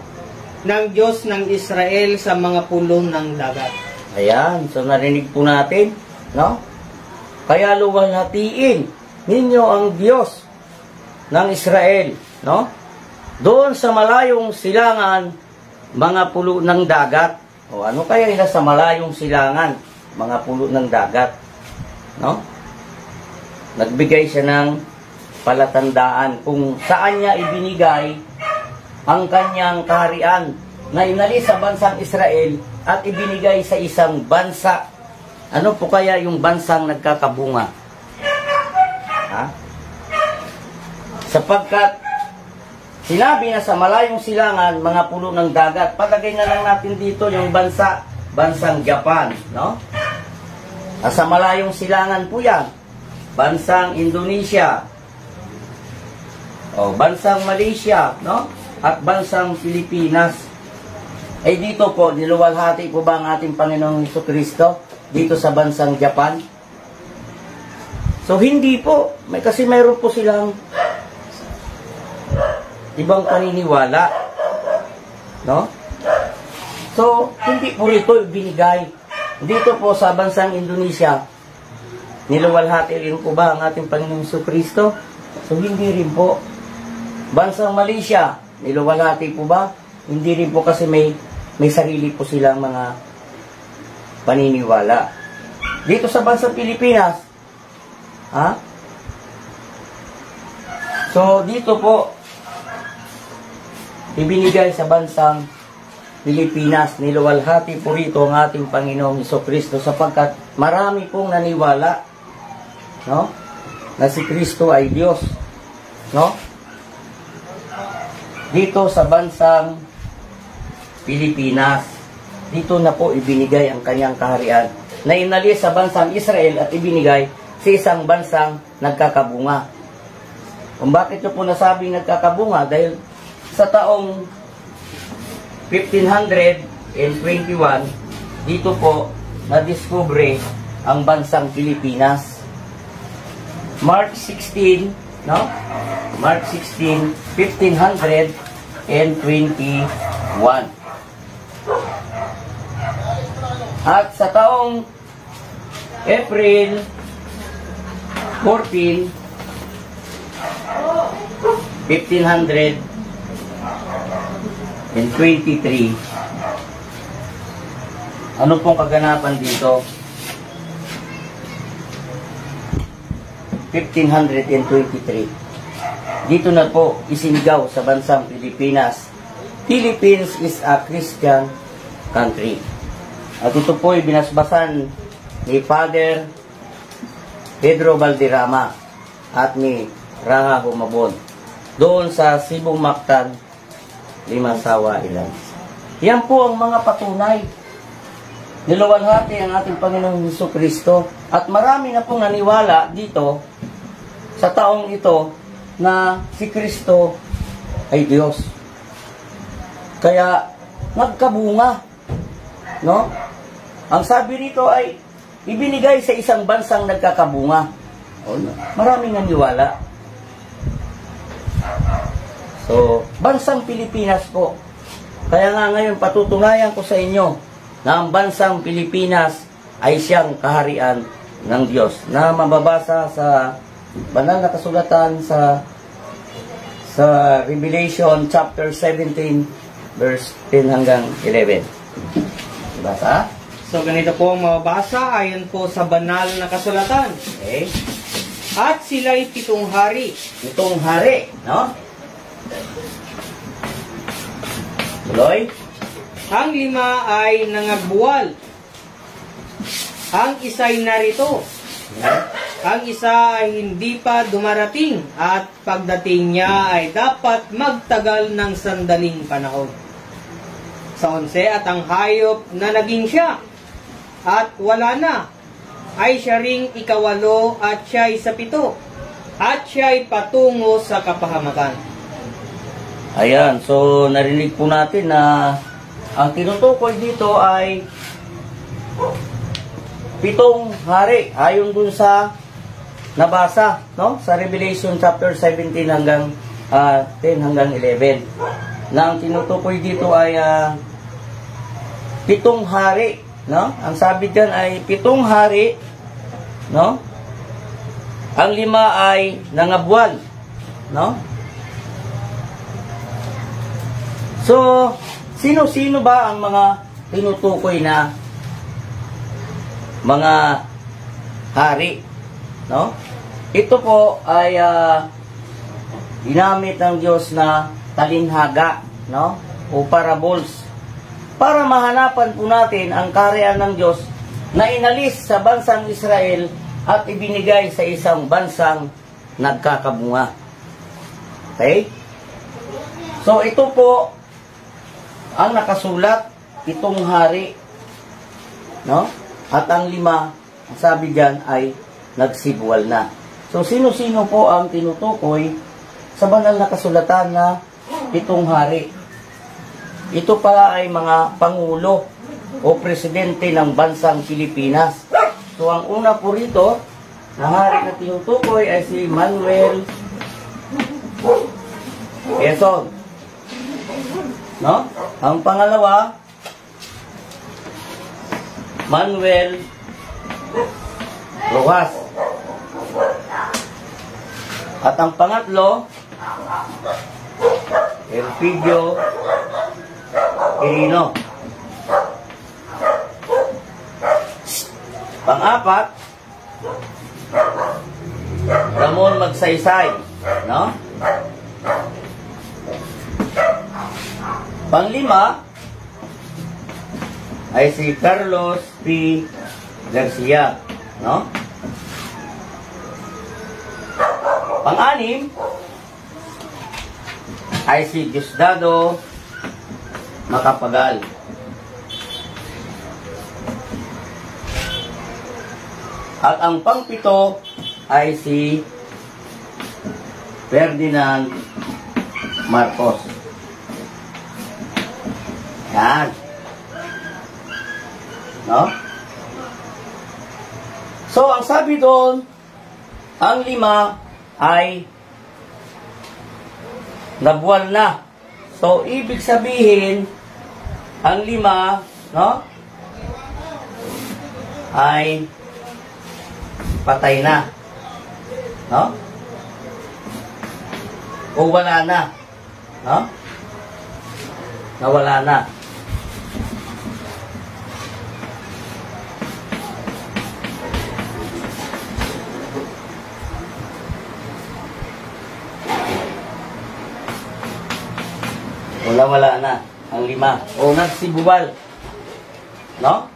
ng Diyos ng Israel sa mga pulong ng dagat. Ayan, so narinig po natin, no? Kaya luwalhatiin ninyo ang Diyos ng Israel, no? Doon sa malayong silangan, mga pulo ng dagat. O ano kaya nila sa malayong silangan, mga pulo ng dagat, no? Nagbigay siya ng palatandaan kung saan niya ibinigay ang kanyang kaharian na inalis sa bansang Israel at ibinigay sa isang bansa. Ano po kaya yung bansang nagkakabunga? Ha? Sapagkat sinabi na sa malayong silangan, mga pulo ng dagat. Palagay na lang natin dito yung bansang Japan, no? Sa malayong silangan po yan. Bansang Indonesia. O, bansang Malaysia, no? At bansang Pilipinas. Ay dito po, niluwalhati po ba ang ating Panginoong Jesucristo dito sa bansang Japan? So, hindi po. Kasi mayroon po silang ibang paniniwala. No? So, hindi po rito ibinigay. Dito po sa bansang Indonesia, niluwalhati rin po ba ang ating Panginoong Jesucristo? So, hindi rin po. Bansang Malaysia, niluwalhati po ba? Hindi rin po kasi may sarili po silang mga paniniwala. Dito sa bansang Pilipinas. Ha? So, dito po, ibinigay sa bansang Pilipinas, niluwalhati po rito ang ating Panginoong Hesukristo sapagkat marami pong naniwala, no? Na si Kristo ay Diyos, no? Dito sa bansang Pilipinas, dito na po ibinigay ang kanyang kaharian na inalis sa bansang Israel at ibinigay sa isang bansang nagkakabunga. Kung bakit nyo po nasabing nagkakabunga? Dahil sa taong 1521, dito po na-discover ang bansang Pilipinas. March 16, no? March 16, 1521. At sa taong April 14, 1523. Ano pong kaganapan dito? 1523. Dito na po isinigaw sa bansang Pilipinas. Philippines is a Christian country. At ito po ay binasbasan ni Father Pedro Valderrama at ni Raha Humabon doon sa Sibong Mactan, Limasawa, Ilan. Yan po ang mga patunay. Niluwalhati ang ating Panginoong Hesukristo at marami na pong naniwala dito sa taong ito na si Kristo ay Diyos. Kaya nagkabunga, no? Ang sabi rito ay ibinigay sa isang bansang nagkakabunga. Maraming naniwala. So, bansang Pilipinas po. Kaya nga ngayon patutunayan ko sa inyo na ang bansang Pilipinas ay siyang kaharian ng Diyos na mababasa sa banal na kasulatan sa Revelation chapter 17 verse 10 hanggang 11. Basa? So, ganito po ang mababasa ayon po sa banal na kasulatan. Okay. At sila'y 7 hari. 7 hari, no? Tuloy. Ang 5 ay nangagbuwal. Ang isa'y narito. Ang isa ay hindi pa dumarating at pagdating niya ay dapat magtagal ng sandaling panahon. Sa 11 at ang hayop na naging siya at wala na ay siya ring 8 at siya'y sa 7 at siya'y patungo sa kapahamakan. Ayan, so narinig po natin na ang tinutukoy dito ay 7 hari ayon dun sa nabasa, no? Sa Revelation chapter 17 hanggang 10 hanggang 11. Na ang tinutukoy dito ay 7 hari, no? Ang sabi diyan ay 7 hari, no? Ang 5 ay nangabwal, no? So, sino-sino ba ang mga tinutukoy na mga hari, no? Ito po ay ginamit ng Diyos na talinhaga, no? O parables para mahanapan po natin ang kaharian ng Diyos na inalis sa bansang Israel at ibinigay sa isang bansang nagkakabunga. Okay? So, ito po ang nakasulat, 7 hari, no? At ang 5, ang sabi diyan ay nagsibwal na. So, sino-sino po ang tinutukoy sa banal na kasulatan na 7 hari? Ito pala ay mga pangulo o presidente ng bansang Pilipinas. So, ang una po rito na hari na tinutukoy ay si Manuel Quezon, no? Ang pangalawa, Manuel Rojas. At ang pangatlo, Elpidio Quirino. Pang-apat, Ramon Magsaysay, no? Pang-lima ay si Carlos P. Garcia, no? Pang-anim ay si Diosdado Macapagal. At ang pang-pito ay si Ferdinand Marcos. Yan. No? So, ang sabi doon, ang 5 ay nabuwal na. So, ibig sabihin, ang 5, no? Ay patay na. No? O wala na. No? Nawala na. Wala na ang 5. O nagsibuwal. No?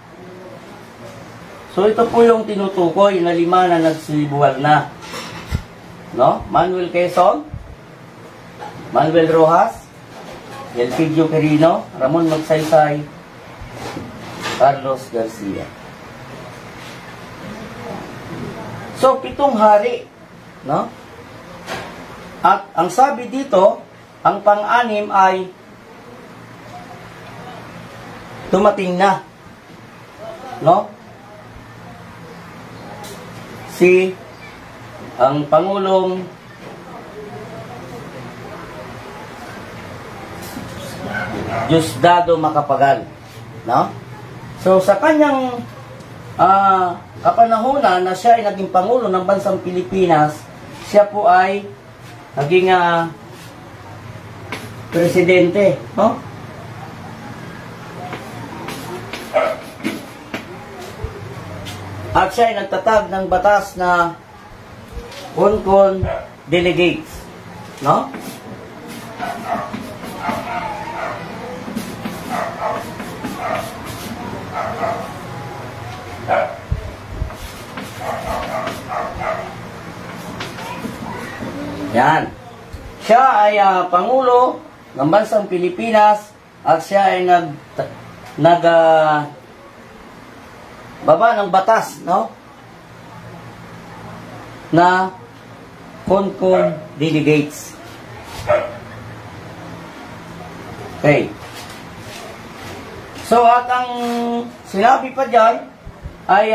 So ito po yung tinutukoy na 5 na nagsibuwal na. No? Manuel Quezon, Manuel Rojas, Elpidio Quirino, Ramon Magsaysay, Carlos Garcia. So 7 hari, no? At ang sabi dito, ang pang-6 ay dumating na, no? Si ang Pangulong Diosdado Macapagal, no? So sa kanyang kapanahunan na siya ay naging Pangulo ng Bansang Pilipinas, siya po ay naging presidente, no? At siya ay nagtatag ng batas na Concon Delegates, no? Yan. Siya ay Pangulo ng Bansang Pilipinas at siya ay baba ng batas, no? Na Concon Delegates. Okay. So, at ang sinabi pa dyan ay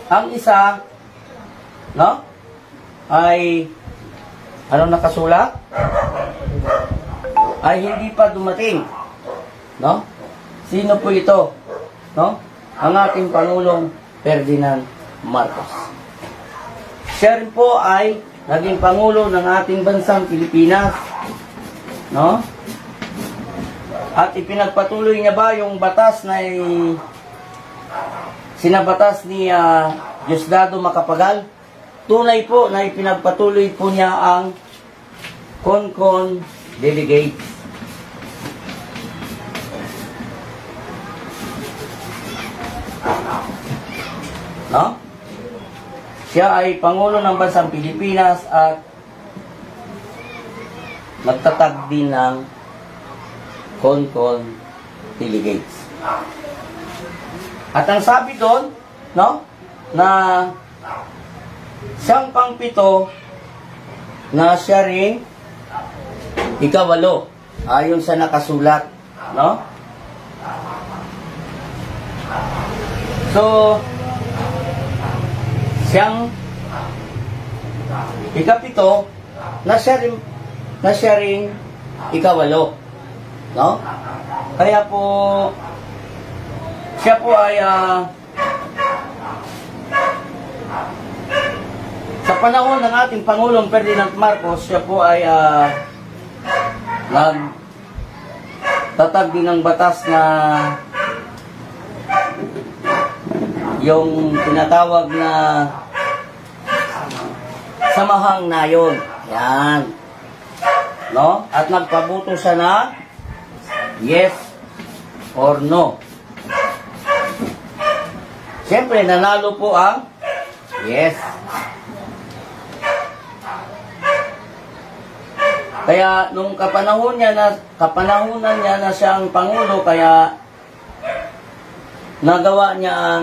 ang isa, no? Ay ano nakasulat? Ay hindi pa dumating, no? Sino po ito? No? Ang ating Pangulong Ferdinand Marcos. Siya rin po ay naging Pangulo ng ating Bansang Pilipinas, no? At ipinagpatuloy niya ba yung batas na sinabatas ni Diosdado Macapagal? Tunay po na ipinagpatuloy po niya ang Concon Delegates. No? Siya ay Pangulo ng Bansang Pilipinas at nagtatag din ng Concon Delegates. At ang sabi doon, no, na siyang pang-7 na siya rin ika-8 ayon sa nakasulat, no? So siyang ika-7 na siya rin ika-8, no? Kaya po siya po ay sa panahon ng ating Pangulong Ferdinand Marcos, siya po ay nagtatag din ng batas na yung tinatawag na samahang nayon. Yan. No? At nagpabuto siya na yes or no. Siyempre, nanalo po ang yes. Kaya nung kapanahonan niya na siyang pangulo, kaya nagawa niya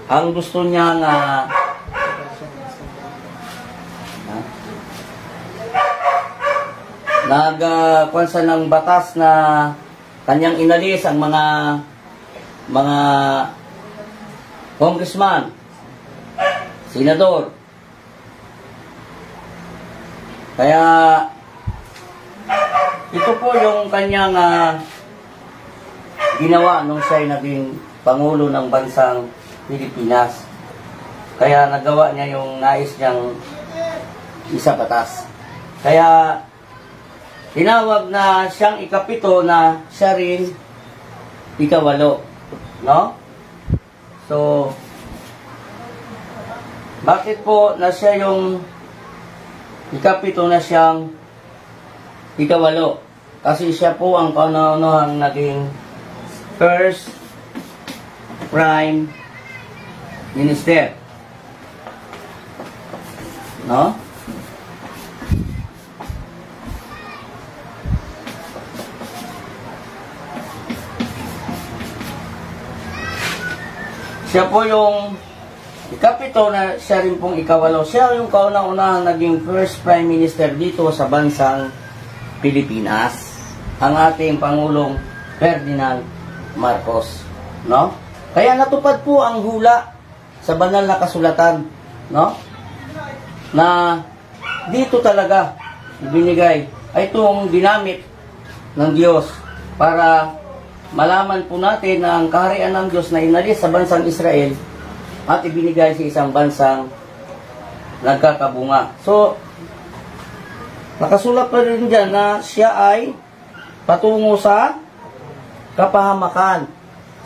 ang gusto niya nga nagkuwansa ng batas na kanyang inalis ang mga congressman, senador. Kaya ito po yung kanyang ginawa nung siya'y naging Pangulo ng bansang Pilipinas. Kaya nagawa niya yung nais niyang isa batas. Kaya tinawag na siyang ikapito na siya rin ikawalo. No? So, bakit po na siya yung ikapito na siyang ikawalo? Kasi siya po ang kauna-unahang naging first prime minister. No? Siya po yung ikapito na siya rin pong ikawalo. Siya yung kauna-unahang naging first prime minister dito sa bansang Pilipinas. Ang ating Pangulong Ferdinand Marcos. No? Kaya natupad po ang hula sa banal na kasulatan. No? Na dito talaga ibinigay ay itong ginamit ng Diyos para malaman po natin na ang kaharian ng Diyos na inalis sa bansang Israel at ibinigay sa isang bansang nagkakabunga. So, nakasulat pa rin dyan na siya ay patungo sa kapahamakan.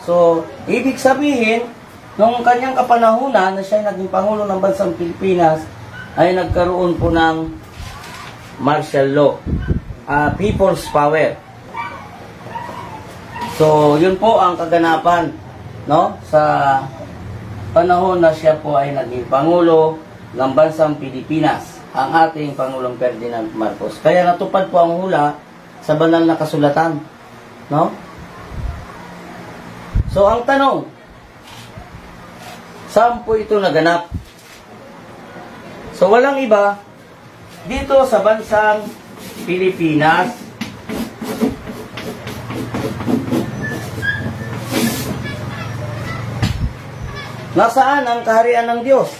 So, ibig sabihin, nung kanyang kapanahunan na siya ay naging Pangulo ng bansang Pilipinas, ay nagkaroon po ng martial law, people's power. So, yun po ang kaganapan, no? Sa panahon na siya po ay naging Pangulo ng bansang Pilipinas, ang ating Pangulong Ferdinand Marcos. Kaya natupad po ang hula sa banal na kasulatan, no? So, ang tanong, saan po ito naganap? So, walang iba, dito sa bansang Pilipinas, nasaan ang kaharian ng Diyos?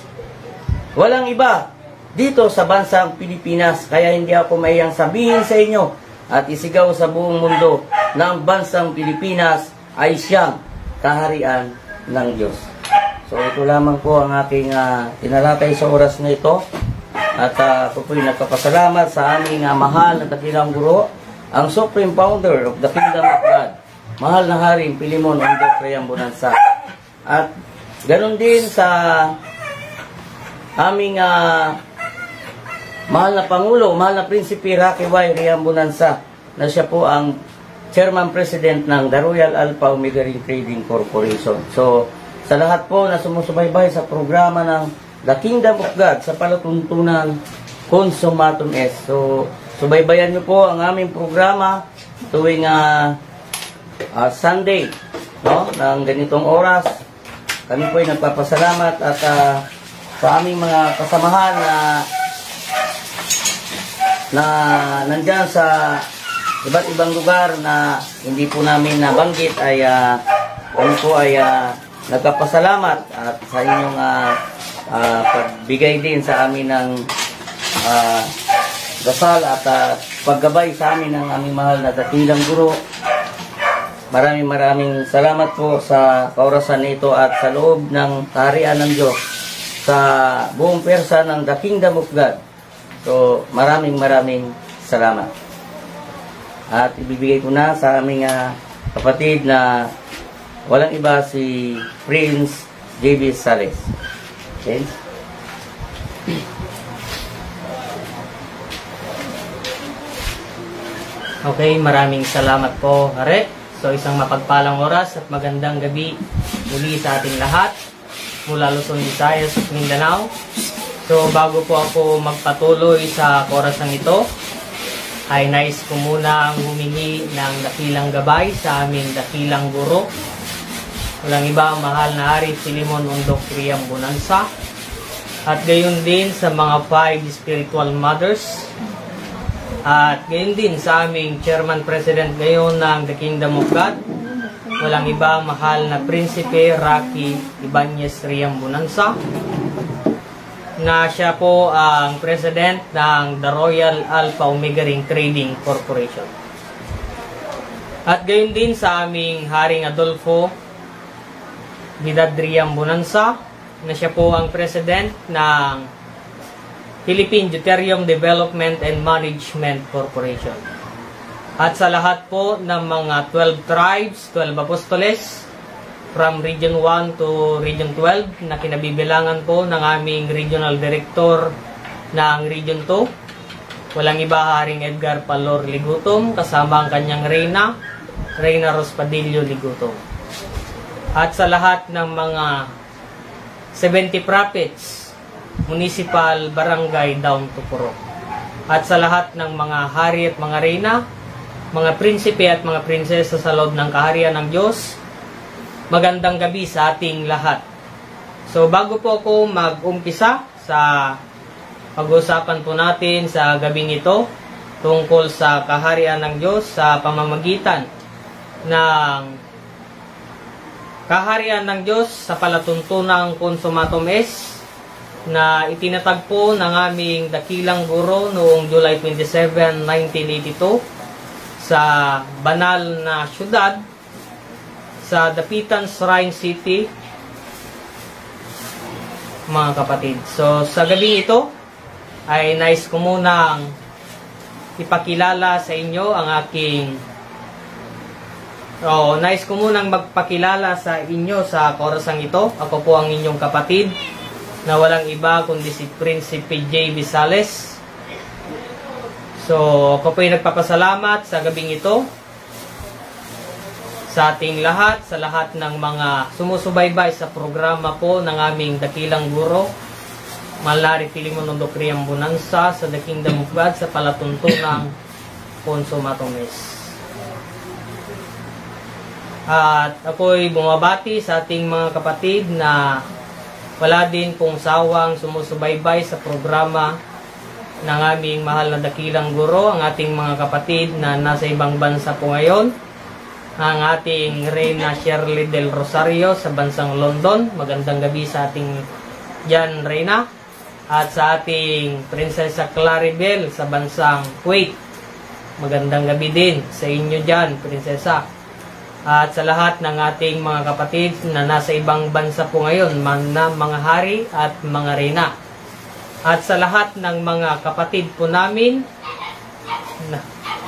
Walang iba dito sa bansang Pilipinas. Kaya hindi ako maiyang sabihin sa inyo at isigaw sa buong mundo na ang bansang Pilipinas ay siyang kaharian ng Diyos. So ito lamang po ang aking tinalakay sa oras na ito. At ako po'y nagpapasalamat sa aming mahal na dakilang guro, ang Supreme Founder of the Kingdom of God, mahal na Haring Pilimon Ondok Riambunansa. At ganon din sa aming mahal na Pangulo, mahal na Prinsipe Rocky Y. Riambunansa, na siya po ang Chairman President ng The Royal Alpha Omega Ring Trading Corporation. So, sa lahat po na sumusubaybay sa programa ng The Kingdom of God sa palatuntunan Consumatum Est. So, subaybayan niyo po ang aming programa tuwing Sunday, no? Ng ganitong oras. Kami po ay nagpapasalamat at sa aming mga kasamahan na nandyan sa iba't ibang lugar na hindi po namin nabanggit ay kami po ay nagpapasalamat at sa inyong pagbigay din sa amin ng dasal at paggabay sa amin ng aming mahal na dakilang guro. Maraming salamat po sa kaorasan nito at sa loob ng kaharian ng Diyos sa buong persa ng The Kingdom of God. So, maraming salamat. At ibibigay ko na sa aming kapatid na Walang iba si Prince J.B. Sales. Okay? Okay, maraming salamat po, Are. So, isang mapagpalang oras at magandang gabi muli sa ating lahat mula Luzon, Visayas at Mindanao. So, bago po ako magpatuloy sa orasang ito, ay nais ko muna ang humingi ng dakilang gabay sa aming dakilang guro. Walang iba ang mahal na Ari Filimon Undok Kriam Bonanza. At gayon din sa mga 5 spiritual mothers. At gayon din sa aming Chairman President ngayon ng The Kingdom of God. Walang iba mahal na Prinsipe Rocky Ibanez Riam Bonanza, na siya po ang President ng The Royal Alpha Omega Ring Trading Corporation. At gayon din sa aming Haring Adolfo Vidad Riam Bonanza, na siya po ang President ng Philippine Deuterium Development and Management Corporation. At sa lahat po ng mga 12 tribes, 12 apostoles, from Region 1 to Region 12, na kinabibilangan po ng aming Regional Director ng Region 2, walang iba Haring Edgar Palor Ligutom, kasama ang kanyang Reyna Rospadillo Ligutom. At sa lahat ng mga 70 prophets, municipal, barangay, down to Purok. At sa lahat ng mga hari at mga reyna, mga prinsipe at mga prinsesa sa loob ng kaharian ng Diyos, magandang gabi sa ating lahat. So bago po ako mag-umpisa sa pag-usapan po natin sa gabing ito tungkol sa kaharian ng Diyos sa pamamagitan ng kaharian ng Diyos sa palatuntunang Consumatum Est, na itinatagpo ng aming dakilang guro noong July 27, 1982 sa banal na syudad sa Dapitan Shrine City, mga kapatid. So sa gabi ito ay nais ko munang ipakilala sa inyo ang aking nais ko munang magpakilala sa inyo sa korasang ito. Ako po ang inyong kapatid na walang iba kundi si Prinsipe J.B. Sales. So, ako po ay nagpapasalamat sa gabing ito sa ating lahat, sa lahat ng mga sumusubaybay sa programa po ng aming dakilang guro, Malari Filimon Undok Kriam Bonanza sa The Kingdom of God sa palatuntunang Consumatum Est. At ako ay bumabati sa ating mga kapatid na wala din pong sawang sumusubaybay sa programa ng aming mahal na dakilang guro, ang ating mga kapatid na nasa ibang bansa po ngayon, ang ating Reyna Shirley del Rosario sa bansang London. Magandang gabi sa ating Jan Reyna. At sa ating Prinsesa Claribel sa bansang Kuwait. Magandang gabi din sa inyo dyan, Prinsesa. At sa lahat ng ating mga kapatid na nasa ibang bansa po ngayon, na mga hari at mga reyna. At sa lahat ng mga kapatid po namin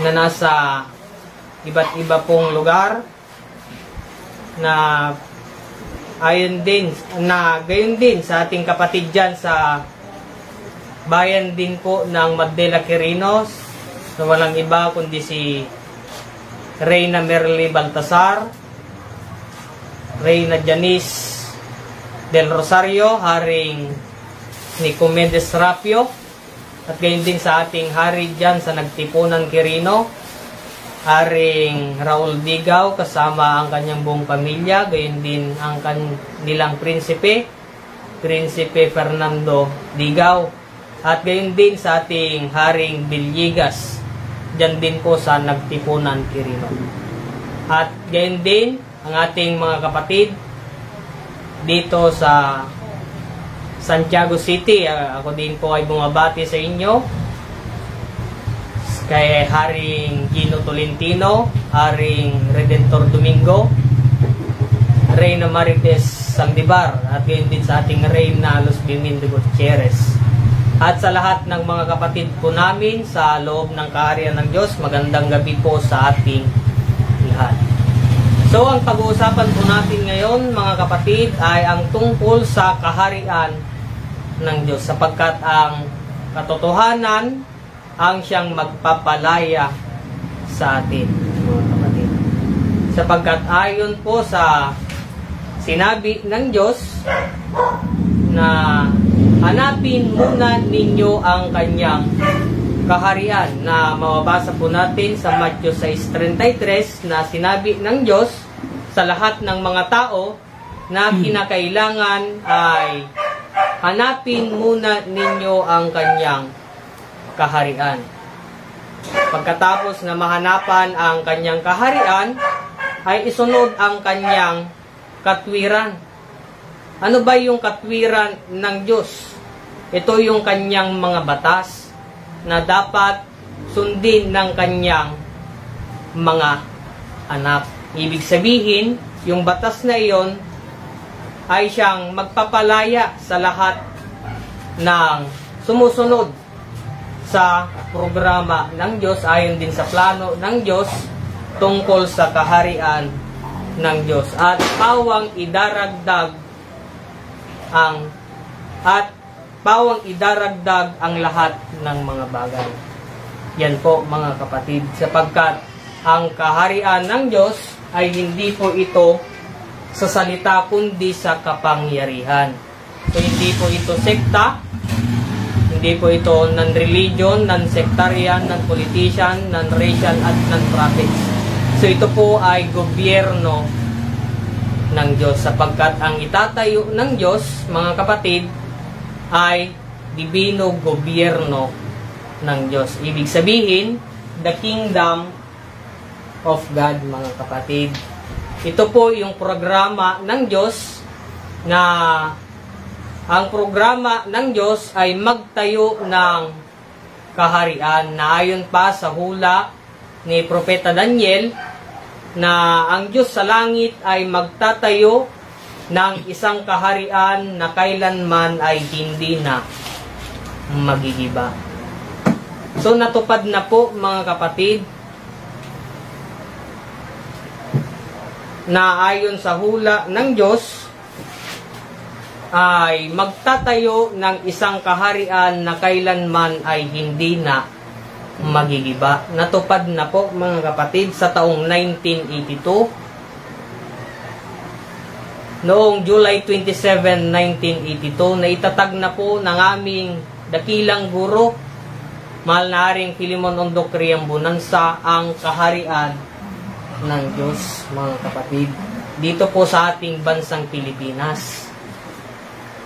na nasa iba't iba pong lugar, na gayon din sa ating kapatid dyan sa bayan din po ng Magdela Quirinos, na walang iba kundi si Reyna Merly Baltasar, Reyna Janice del Rosario, Haring Nicomedes Rapio, at gayon din sa ating hari dyan sa Nagtipunan Quirino, Haring Raul Digaw kasama ang kanyang buong pamilya, gayon din ang kanilang Prinsipe Fernando Digaw, at gayon din sa ating Haring Villegas dyan din po sa Nagtipunan Quirino. At gayon din ang ating mga kapatid dito sa Santiago City. Ako din po ay bumabati sa inyo kay Haring Gino Tolentino, Haring Redentor Domingo, Reyna Marites Sandibar, at gayon din sa ating Reyna Los Bimindo Gutierrez. At sa lahat ng mga kapatid po namin sa loob ng kaharian ng Diyos, magandang gabi po sa ating lahat. So, ang pag-uusapan po natin ngayon, mga kapatid, ay ang tungkol sa kaharian ng Diyos, sapagkat ang katotohanan ang siyang magpapalaya sa atin, mga kapatid. Sapagkat ayon po sa sinabi ng Diyos na hanapin muna ninyo ang kanyang kaharian, na mababasa po natin sa Matthew 6:33 na sinabi ng Diyos sa lahat ng mga tao na kinakailangan ay hanapin muna ninyo ang kanyang kaharian. Pagkatapos na mahanapan ang kanyang kaharian, ay isunod ang kanyang katwiran. Ano ba yung katwiran ng Diyos? Ito yung kanyang mga batas na dapat sundin ng kanyang mga anak. Ibig sabihin, yung batas na iyon ay siyang magpapalaya sa lahat ng sumusunod sa programa ng Diyos, ayon din sa plano ng Diyos tungkol sa kaharian ng Diyos. At pawang idaragdag ang lahat ng mga bagay. Yan po, mga kapatid, sapagkat ang kaharian ng Diyos ay hindi po ito sa salita kundi sa kapangyarihan. So hindi po ito sekta, hindi po ito non-religion, non-sectarian, non-politician, non-racial at non-prophets. So ito po ay gobyerno ng Diyos, sapagkat ang itatayo ng Diyos, mga kapatid, ay divino gobyerno ng Diyos. Ibig sabihin, the kingdom of God, mga kapatid. Ito po yung programa ng Diyos, na ang programa ng Diyos ay magtayo ng kaharian, na ayon pa sa hula ni Propeta Daniel, na ang Diyos sa langit ay magtatayo ng isang kaharian na kailanman ay hindi na magigiba. So natupad na po, mga kapatid, na ayon sa hula ng Diyos ay magtatayo ng isang kaharian na kailanman ay hindi na magigiba. Natupad na po, mga kapatid, sa taong 1982. Noong July 27, 1982, na itatag na po ng aming dakilang guro, mahal na Haring Filimon Ondo Criambonanza, ang kaharian ng Diyos, mga kapatid, dito po sa ating bansang Pilipinas.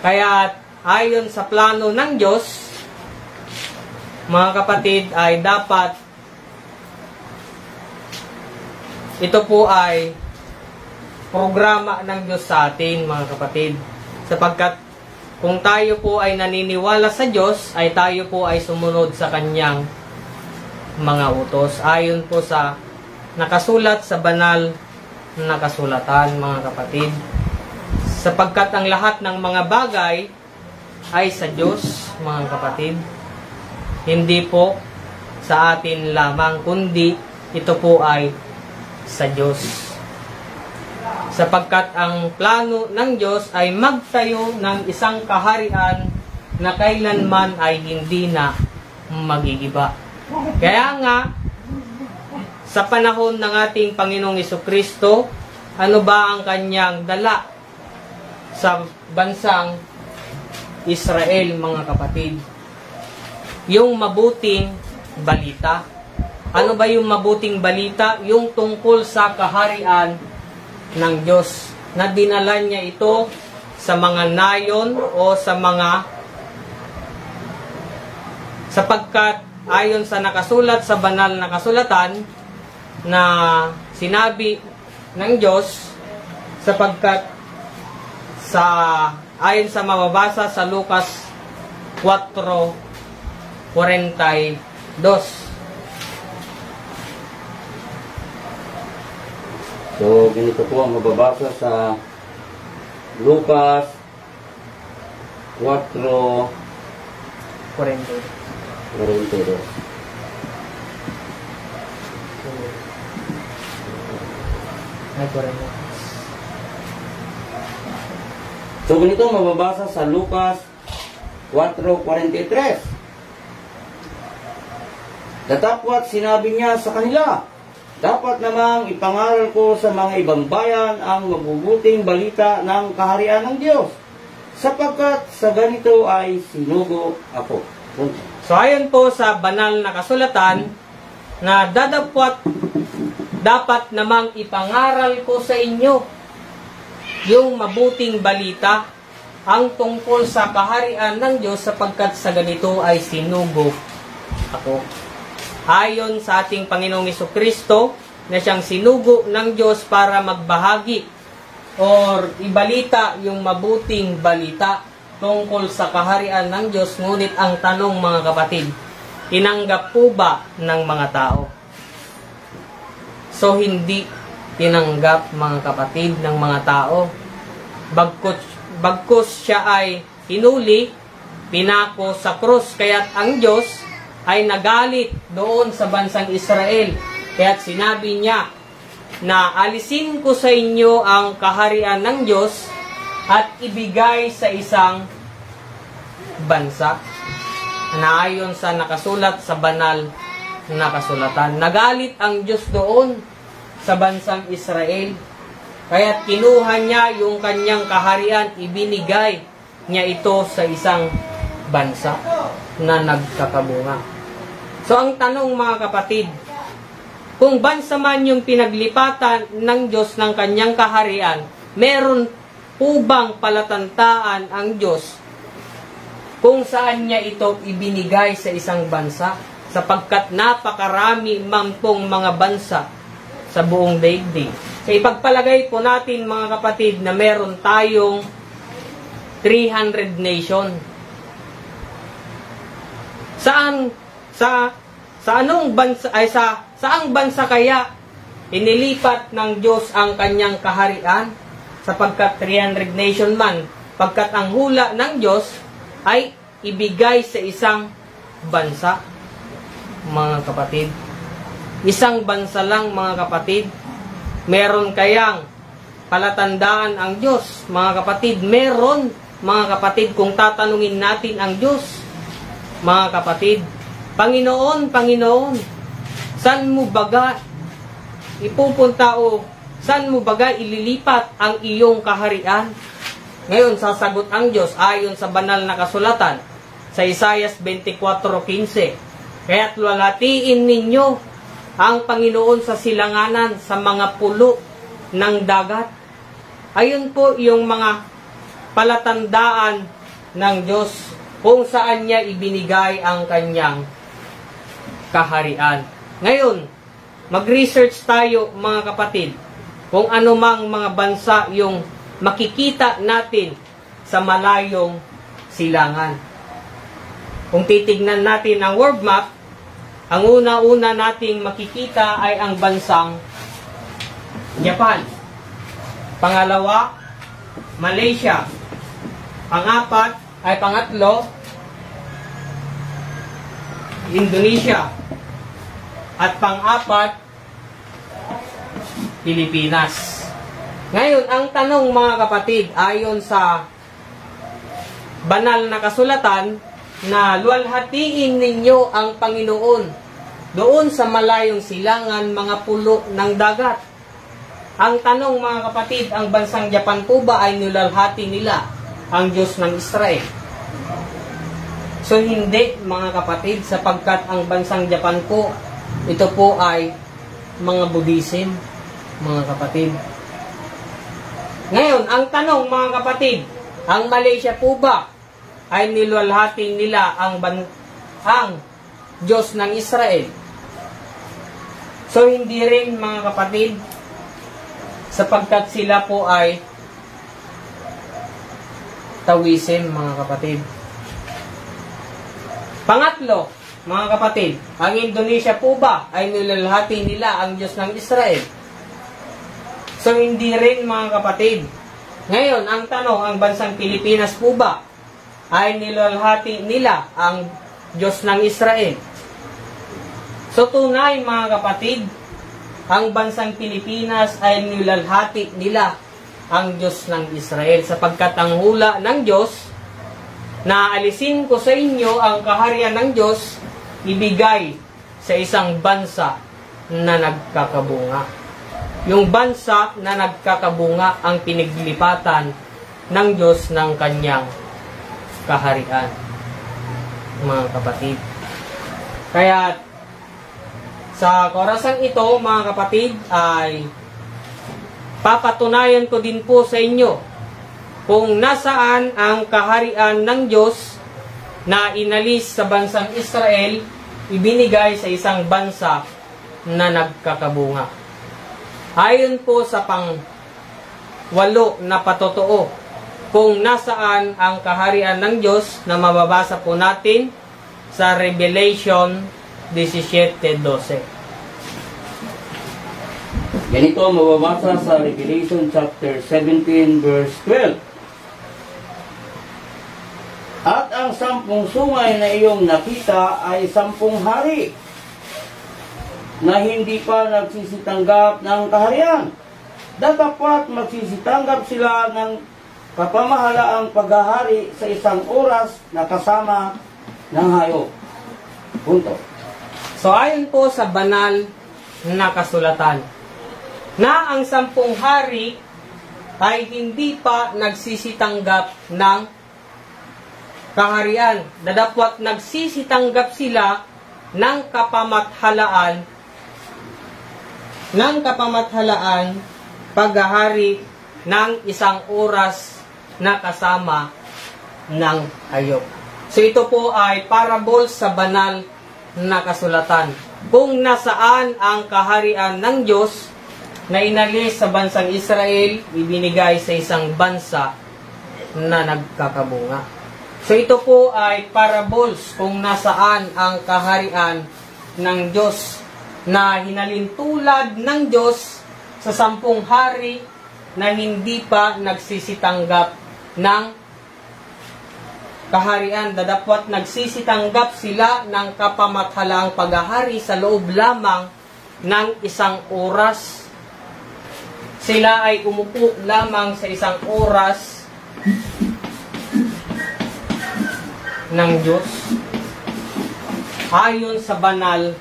Kaya ayon sa plano ng Diyos, mga kapatid, ay dapat ito po ay programa ng Diyos sa atin, mga kapatid, sapagkat kung tayo po ay naniniwala sa Diyos, ay tayo po ay sumunod sa kanyang mga utos, ayon po sa nakasulat sa banal na kasulatan, mga kapatid, sapagkat ang lahat ng mga bagay ay sa Diyos, mga kapatid, hindi po sa atin lamang, kundi ito po ay sa Diyos. Sapagkat ang plano ng Diyos ay magtayo ng isang kaharian na kailanman ay hindi na magigiba. Kaya nga, sa panahon ng ating Panginoong Jesucristo, ano ba ang kanyang dala sa bansang Israel, mga kapatid? Yung mabuting balita. Ano ba yung mabuting balita? Yung tungkol sa kaharian ng Diyos, na dinala niya ito sa mga nayon o sa mga, sapagkat ayon sa nakasulat sa banal na kasulatan, na sinabi ng Diyos, sapagkat ayon sa mababasa sa Lucas 4:42. So, ganito po ang mababasa sa Lucas 4:42. Ay, correct. So, ganito mababasa sa Lucas 4:43. Datapwat sinabi niya sa kanila, dapat namang ipangaral ko sa mga ibang bayan ang mabubuting balita ng kaharian ng Diyos, sapagkat sa ganito ay sinugo ako. So ayon po sa banal na kasulatan, na dadapwat dapat namang ipangaral ko sa inyo yung mabuting balita ang tungkol sa kaharian ng Diyos, sapagkat sa ganito ay sinugo ako. Ayon sa ating Panginoong Jesucristo na siyang sinugo ng Diyos para magbahagi or ibalita yung mabuting balita tungkol sa kaharian ng Diyos. Ngunit ang tanong, mga kapatid, tinanggap po ba ng mga tao? So hindi tinanggap, mga kapatid, ng mga tao. Bagkus siya ay hinuli, pinako sa krus, kaya't ang Diyos ay nagalit doon sa bansang Israel. Kaya't sinabi niya na alisin ko sa inyo ang kaharian ng Diyos at ibigay sa isang bansa. Na ayon sa nakasulat sa banal na kasulatan. Nagalit ang Diyos doon sa bansang Israel. Kaya't kinuha niya yung kanyang kaharian, ibinigay niya ito sa isang bansa na nagkakabunga. So ang tanong, mga kapatid, kung bansa man yung pinaglipatan ng Diyos ng kanyang kaharian, meron po bang palatandaan ang Diyos kung saan niya ito ibinigay sa isang bansa? Sapagkat napakarami man pong mga bansa sa buong daigdig. So ipagpalagay po natin, mga kapatid, na meron tayong 300 nation. Saang bansa kaya inilipat ng Diyos ang kanyang kaharian? Sapagkat 300 nation man, pagkat ang hula ng Diyos ay ibigay sa isang bansa, mga kapatid. Isang bansa lang, mga kapatid. Meron kayang palatandaan ang Diyos, mga kapatid? Meron, mga kapatid, kung tatanungin natin ang Diyos, mga kapatid. Panginoon, Panginoon, saan mo baga ipupunta o saan mo baga ililipat ang iyong kaharian? Ngayon, sasagot ang Diyos ayon sa banal na kasulatan sa Isaiah 24:15. Kaya't lalatiin ninyo ang Panginoon sa silanganan, sa mga pulo ng dagat. Ayun po yung mga palatandaan ng Diyos kung saan niya ibinigay ang kanyang kaharian. Ngayon, mag-research tayo, mga kapatid, kung anumang mga bansa yung makikita natin sa malayong silangan. Kung titignan natin ang world map, ang una-una nating makikita ay ang bansang Japan. Pangalawa, Malaysia. Pangatlo, Indonesia. At pang-apat, Pilipinas. Ngayon, ang tanong, mga kapatid, ayon sa banal na kasulatan, na luwalhatiin ninyo ang Panginoon doon sa malayong silangan, mga pulo ng dagat. Ang tanong, mga kapatid, ang bansang Japan po ba ay nilalhati nila ang Diyos ng Israel? So hindi, mga kapatid, sapagkat ang bansang Japan po, ito po ay mga Buddhism, mga kapatid. Ngayon, ang tanong, mga kapatid, ang Malaysia po ba ay nilalhati nila ang Diyos ng Israel? So hindi rin, mga kapatid, sapagkat sila po ay Taoism, mga kapatid. Pangatlo, mga kapatid, ang Indonesia po ba ay nilalhati nila ang Diyos ng Israel? So hindi rin, mga kapatid. Ngayon, ang tanong, ang bansang Pilipinas po ba ay nilalhati nila ang Diyos ng Israel? So tunay, mga kapatid, ang bansang Pilipinas ay nilalhati nila ang Diyos ng Israel, sapagkat ang hula ng Diyos na alisin ko sa inyo ang kaharian ng Diyos, ibigay sa isang bansa na nagkakabunga. Yung bansa na nagkakabunga ang pinaglipatan ng Diyos ng kanyang kaharian, mga kapatid. Kaya sa orasang ito, mga kapatid, ay papatunayan ko din po sa inyo kung nasaan ang kaharian ng Diyos na inalis sa bansang Israel, ibinigay sa isang bansa na nagkakabunga. Ayon po sa pang-8 na patotoo kung nasaan ang kaharian ng Diyos na mababasa po natin sa Revelation 17:12. Ganito mababasa sa Revelation chapter 17 verse 12. At ang 10 sungay na iyong nakita ay 10 hari na hindi pa nagsisitanggap ng kaharian. Dapat magsisitanggap sila ng kapamahalaang paghahari sa isang oras na kasama ng hayop. Punto. So ayon po sa banal na kasulatan, na ang 10 hari ay hindi pa nagsisitanggap ng kaharian. Dadapwat nagsisitanggap sila ng kapamahalaan paghahari ng isang oras na kasama ng hayop. So ito po ay parable sa banal na kasulatan. Kung nasaan ang kaharian ng Diyos na inalis sa bansang Israel, ibinigay sa isang bansa na nagkakabunga. So ito po ay parables kung nasaan ang kaharian ng Diyos na hinalintulad ng Diyos sa 10 hari na hindi pa nagsisitanggap ng kaharian. Dadapwat nagsisitanggap sila ng kapamathalaang paghahari sa loob lamang ng isang oras. Sila ay umupo lamang sa isang oras ng Diyos ayon sa banal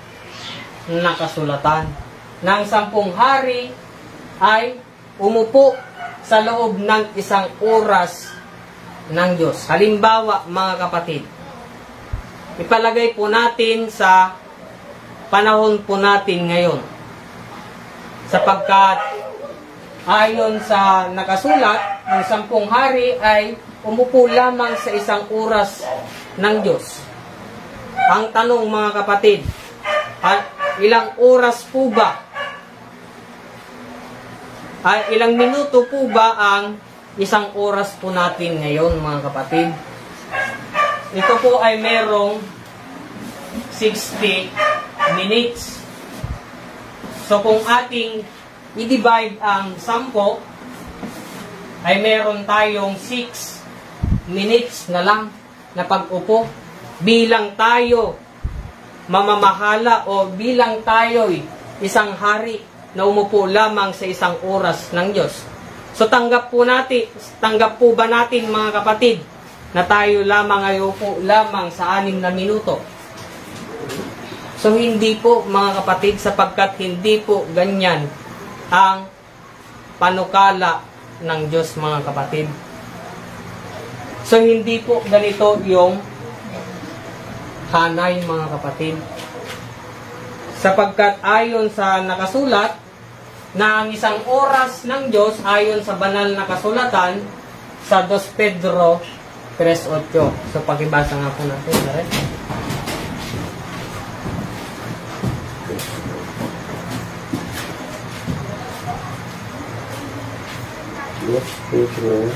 na kasulatan. Ng 10 hari ay umupo sa loob ng isang oras ng Diyos. Halimbawa, mga kapatid, ipalagay po natin sa panahon po natin ngayon, sapagkat ayon sa nakasulat, ang 10 hari ay umupo lamang sa isang oras ng Diyos. Ang tanong, mga kapatid, ilang oras po ba? Ilang minuto po ba ang isang oras po natin ngayon, mga kapatid? Ito po ay merong 60 minutes. So kung ating i-divide ang 10, ay meron tayong 6 minutes na lang na pag-upo. Bilang tayo mamamahala o bilang tayo'y isang hari na umupo lamang sa isang oras ng Diyos. So tanggap po ba natin, mga kapatid, na tayo lamang ay upo lamang sa 6 na minuto? So hindi po, mga kapatid, sapagkat hindi po ganyan ang panukala ng Diyos, mga kapatid. So hindi po ganito yung hanay, mga kapatid. Sapagkat ayon sa nakasulat, na ang isang oras ng Diyos ayon sa banal na kasulatan sa 2 Pedro 3:8. So pakibasa nga po natin. Right? Yes, Pedro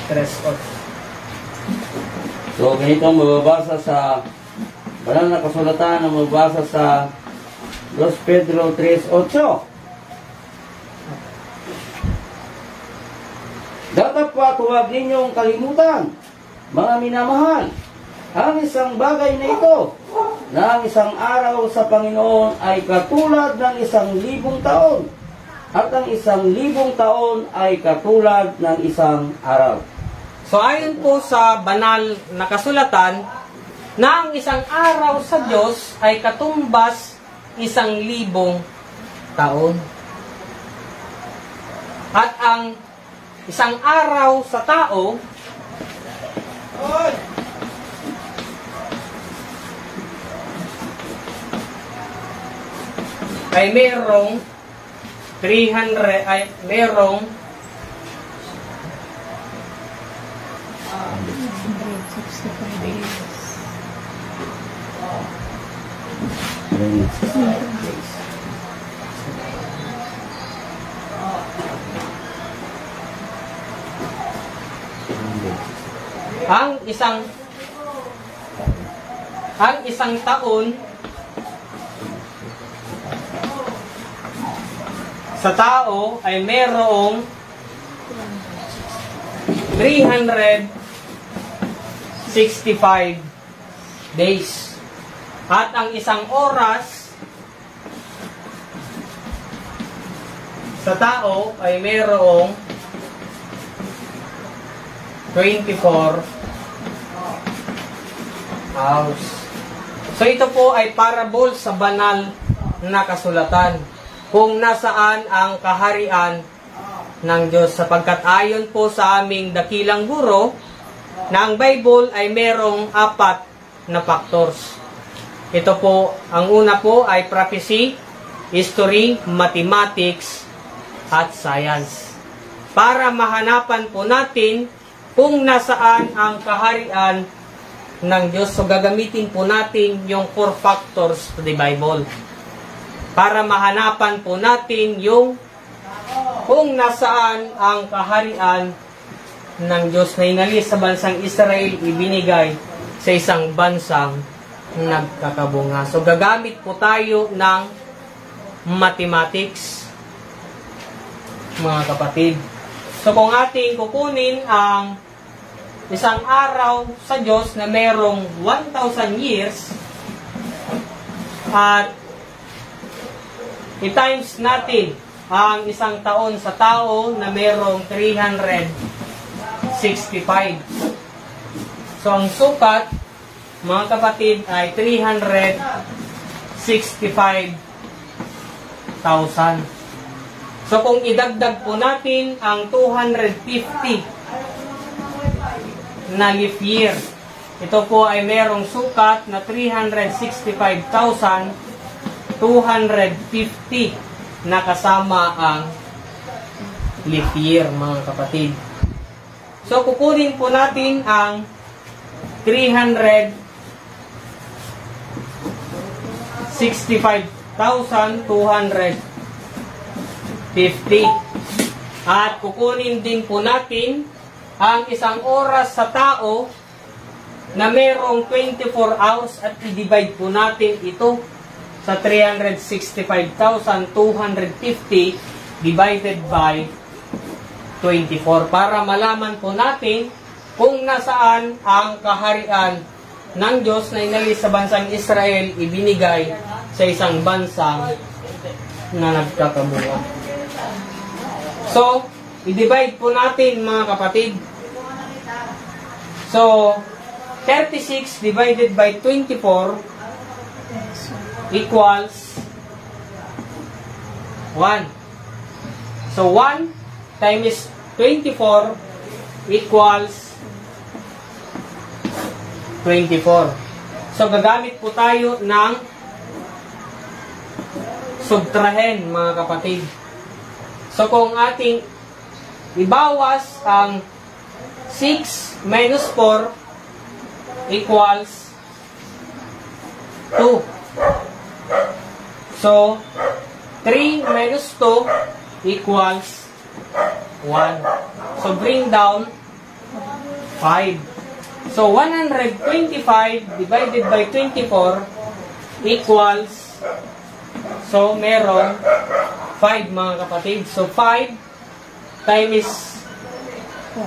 3:8. So, ganito ang mababasa sa banal na kasulatan, ang mababasa sa 2 Pedro 3:8. Dapat huwag ninyong kalimutan, mga minamahal, Ang isang bagay na ito, na ang isang araw sa Panginoon ay katulad ng 1,000 taon, at ang 1,000 taon ay katulad ng isang araw. So ayon po sa banal na kasulatan, na ang isang araw sa Diyos ay katumbas 1,000 taon. At ang isang araw sa tao ay merong 300 ay merong 165 days. ang isang taon sa tao ay merong 365 days. At ang isang oras sa tao ay merong 24 hours. So ito po ay parable sa banal na kasulatan kung nasaan ang kaharian ng Diyos, sapagkat ayon po sa aming dakilang guro na ang Bible ay merong 4 na factors. Ito po, ang una po ay prophecy, history, mathematics, at science. Para mahanapan po natin kung nasaan ang kaharian ng Diyos. So gagamitin po natin yung 4 factors to the Bible. Para mahanapan po natin yung kung nasaan ang kaharian ng Diyos na inalis sa bansang Israel, ibinigay sa isang bansang nagkakabunga. So gagamit po tayo ng mathematics, mga kapatid. So kung ating kukunin ang isang araw sa Diyos na merong 1,000 years at i-times natin ang isang taon sa tao na merong 365. So ang sukat, mga kapatid, ay 365,000. So kung idagdag po natin ang 250 na leap year, ito po ay merong sukat na 365,250 na kasama ang leap year, mga kapatid. So kukunin po natin ang 365,250 at kukunin din po natin ang isang oras sa tao na merong 24 hours at i-divide po natin ito sa 365,250 divided by 24 para malaman po natin kung nasaan ang kaharian ng Diyos na inalis sa bansang Israel, ibinigay sa isang bansang na nagkakabunga. So, i-divide po natin, mga kapatid. So, 36 divided by 24 equals 1. So, 1 times 24 equals 24. So, gagamit po tayo ng subtrahen, mga kapatid. So, kung ating ibawas ang 6 minus 4 equals 2. So, 3 minus 2 equals 1. So, bring down 5. So, 125 divided by 24 equals, so, meron 5, mga kapatid. So, 5 times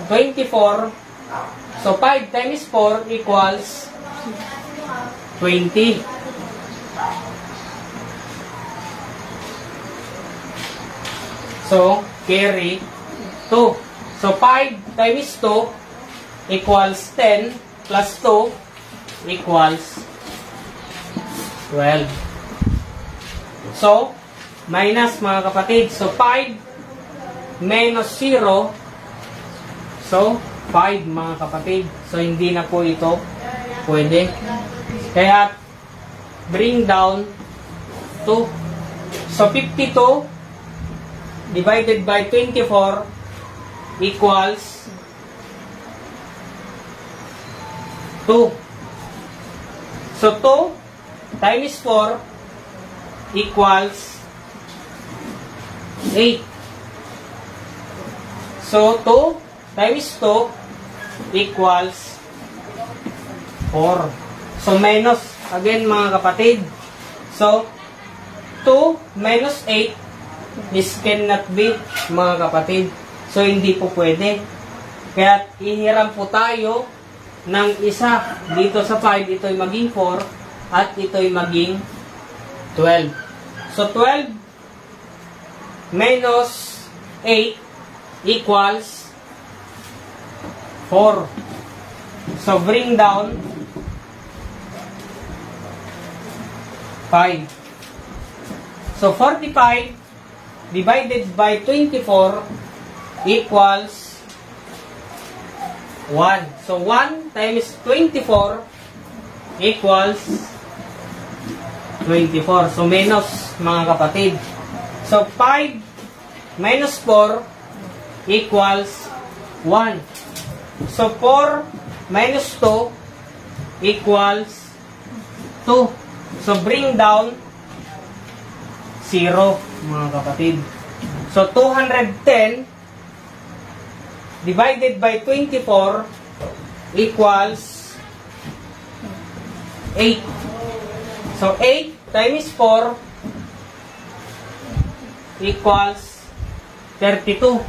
24, so 5 times 4 equals 20. So, carry 2. So, 5 times 2 equals 10 plus 2 equals 12. So, minus mga kapatid. So, 5 minus 0. So, 5 mga kapatid. So, hindi na po ito pwede. Kaya, bring down 2. So, 52 divided by 24 equals 2. So, 2 times 4 equals 8. So, 2 times 2 equals 4. So, minus again mga kapatid. So, 2 minus 8 this cannot be mga kapatid. So, hindi po pwede. Kaya, ihiram po tayo ng isa. Dito sa 5, ito'y maging 4 at ito'y maging 12. So, 12 minus 8 equals 4. So, bring down 5. So, 45 divided by 24 equals 1. So, 1 times 24 equals 24. So, minus mga kapatid. So, 5 minus 4 equals 1. So, 4 minus 2 equals 2. So, bring down 0 mga kapatid. So, 210 divided by 24 equals 8. So, 8 times 4 equals 32.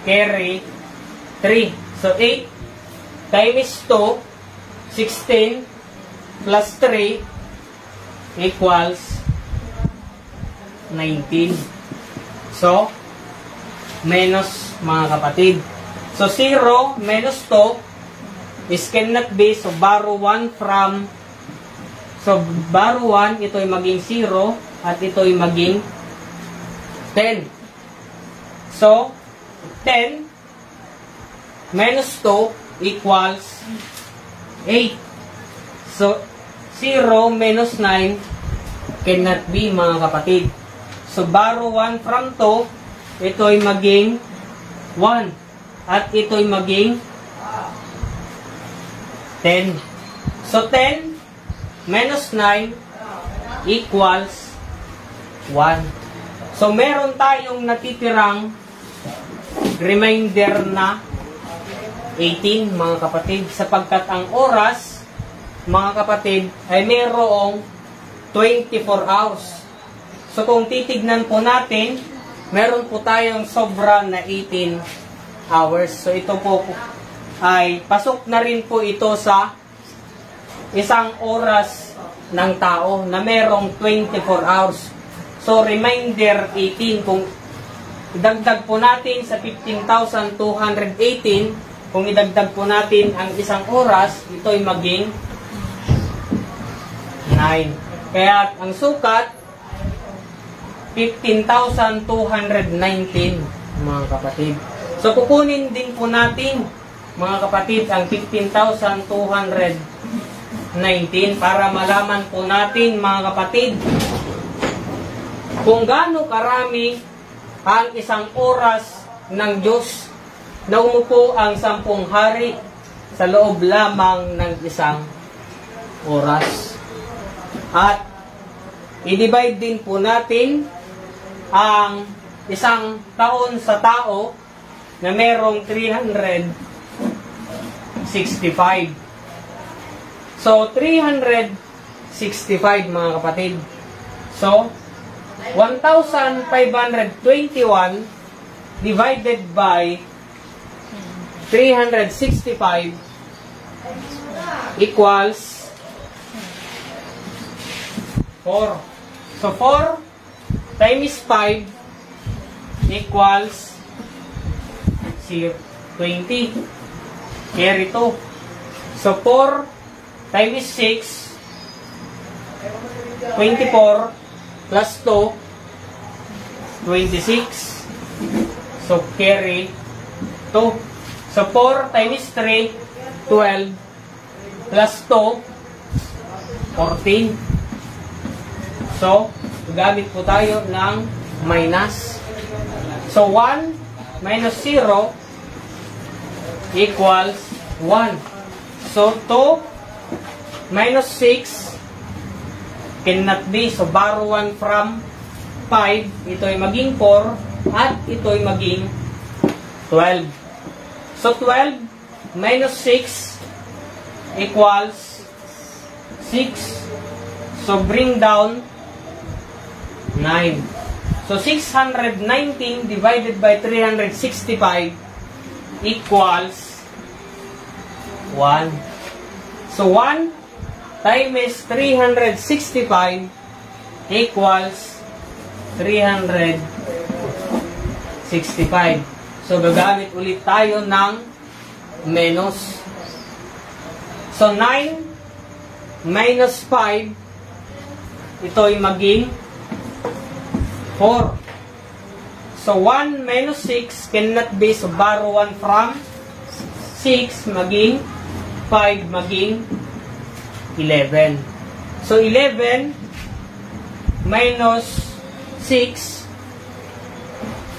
Carry 3. So, 8 times 2, 16 plus 3 equals 19. So, minus mga kapatid. So, 0 minus 2 is cannot be. So, borrow 1 from. So, borrow 1, ito'y maging 0 at ito'y maging 10. So, 10 minus 2 equals 8. So, 0 minus 9 cannot be mga kapatid. So, borrow 1 from 2, ito'y maging 1. At ito'y maging 10. So, 10 minus 9 equals 1. So, meron tayong natitirang remainder na 18 mga kapatid. Sapagkat ang oras, mga kapatid, ay merong 24 hours. So, kung titignan po natin, meron po tayong sobra na 18 hours. So, ito po ay pasok na rin po ito sa isang oras ng tao na merong 24 hours. So, remainder 18. Kung idagdag po natin sa 15,218, kung idagdag po natin ang isang oras, ito'y maging 9. Kaya ang sukat, 15,219 mga kapatid. So, kukunin din po natin mga kapatid ang 15,219 para malaman po natin mga kapatid kung gaano karami ang isang oras ng Diyos na umupo ang 10 hari sa loob lamang ng isang oras. At i-divide din po natin ang isang taon sa tao na merong 365. So, 365 mga kapatid. So, 1,521 divided by 365 equals 4. So 4 times 5 equals 20. Carry 2. So 4 times 6, 24 plus 2, 26. So carry 2. So 4 times 3, 12 plus 2, 14. So gamit po tayo ng minus. So 1 minus 0 equals 1. So 2 minus 6 cannot be. So borrow 1 from 5. Ito ay maging 4 at ito ay maging 12. So 12 minus 6 equals 6. So bring down 9. So 619 divided by 365 equals 1. So 1 times 365 equals 365. So gagamit ulit tayo ng menos. So 9 minus 5, ito ay maging 4. So 1 minus 6 cannot be. So borrow 1 from 6 maging 5 maging 11. So 11 minus 6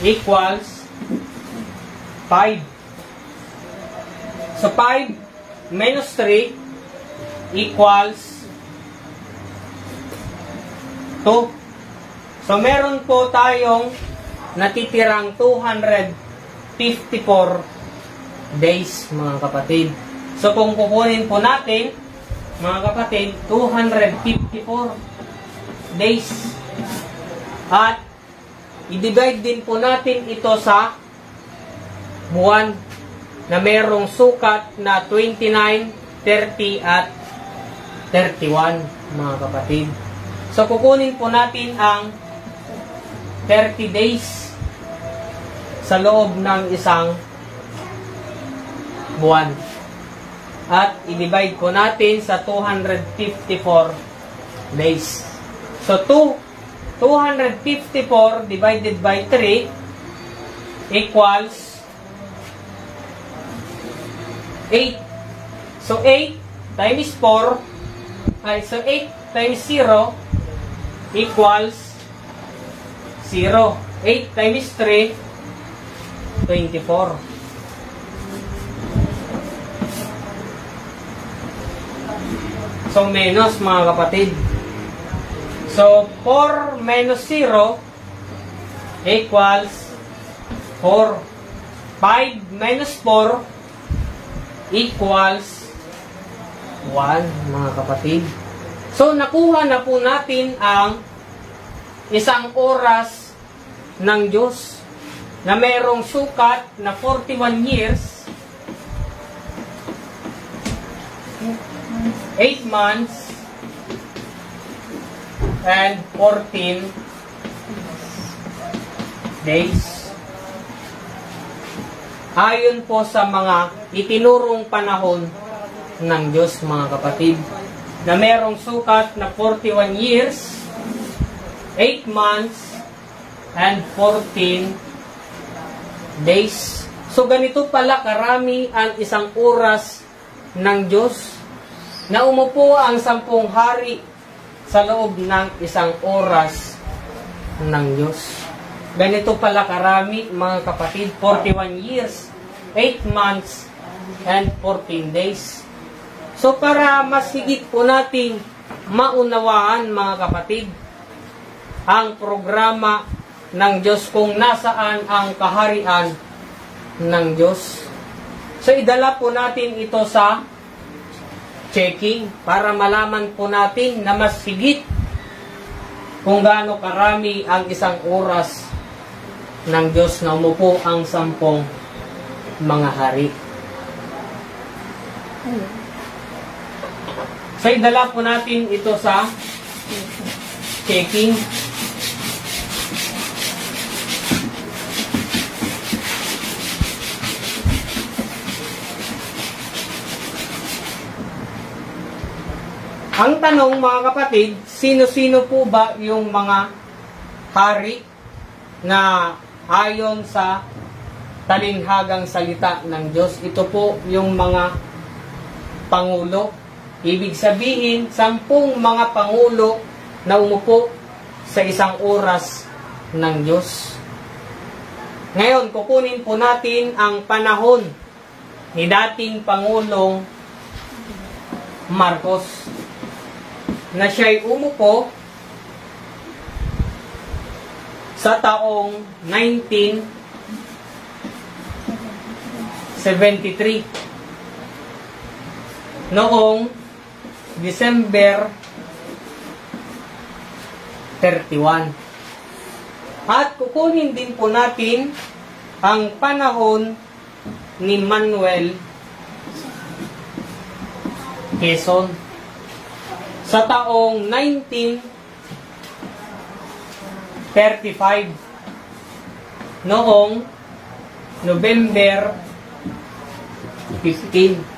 equals 5. So 5 minus 3 equals 2. So meron po tayong natitirang 254 days, mga kapatid. So kung kukunin po natin, mga kapatid, 254 days. At i-divide din po natin ito sa buwan na merong sukat na 29, 30 at 31, mga kapatid. So kukunin po natin ang 30 days sa loob ng isang buwan. At i-divide po natin sa 254 days. So 254 divided by 3 equals 8. So 8 times 4 so 8 times 0 equals 0. 8 times 3 24. So menos, mga kapatid. So 4 minus 0 equals 4. 5 minus 4 equals 1, mga kapatid. So nakuha na po natin ang isang oras ng Diyos na mayroong sukat na 41 years, 8 months, and 14 days. Ayon po sa mga itinurong panahon ng Diyos, mga kapatid, na merong sukat na 41 years, 8 months, and 14 days. So ganito pala karami ang isang oras ng Diyos, na umupo ang 10 hari sa loob ng isang oras ng Diyos. Ganito pala karami, mga kapatid, 41 years, 8 months, and 14 days. So para mas higit po nating maunawaan, mga kapatid, ang programa ng Diyos kung nasaan ang kaharian ng Diyos. So idala po natin ito sa checking para malaman po natin na mas higit kung gaano karami ang isang oras ng Diyos na umupo ang 10 mga hari. So, idala po natin ito sa checking. Ang tanong, mga kapatid, sino-sino po ba yung mga hari na ayon sa talinhagang salita ng Diyos? Ito po yung mga pangulo. Ibig sabihin, 10 mga pangulo na umupo sa isang oras ng Diyos. Ngayon, kukunin po natin ang panahon ni dating Pangulong Marcos, na siya'y umupo sa taong 1973 noong December 31. At kukunin din po natin ang panahon ni Manuel Quezon sa taong 1935 noong November 15.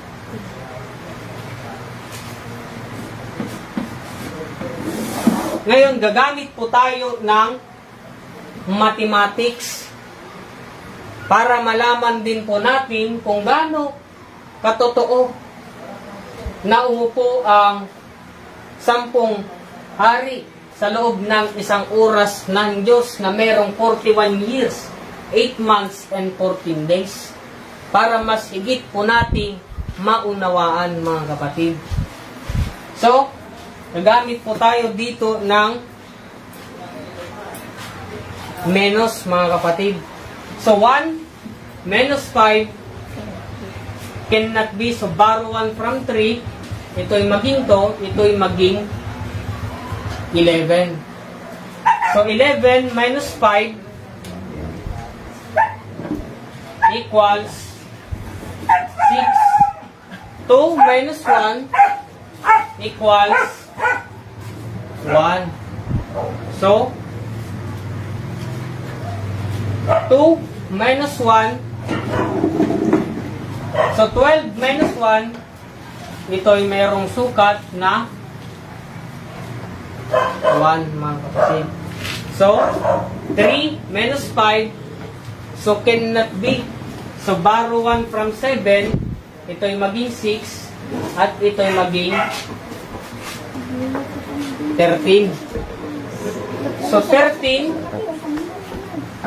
Ngayon, gagamit po tayo ng mathematics para malaman din po natin kung gaano katotoo na umupo ang 10 hari sa loob ng isang oras ng Diyos na merong 41 years, 8 months, and 14 days. Para mas higit po nating maunawaan, mga kapatid. So, nagamit po tayo dito ng menos, mga kapatid. So, 1 minus 5 cannot be, so borrow 1 from 3. Ito'y maging to, ito'y maging 11. So, 11 minus 5 equals 6. 2 minus 1 equals 1. So, 2 minus 1. So, 12 minus 1, ito'y mayroong sukat na 1, mga kapatid. So, 3 minus 5, so cannot be. So, borrow 1 from 7, ito'y maging 6, at ito'y maging 13. So, 13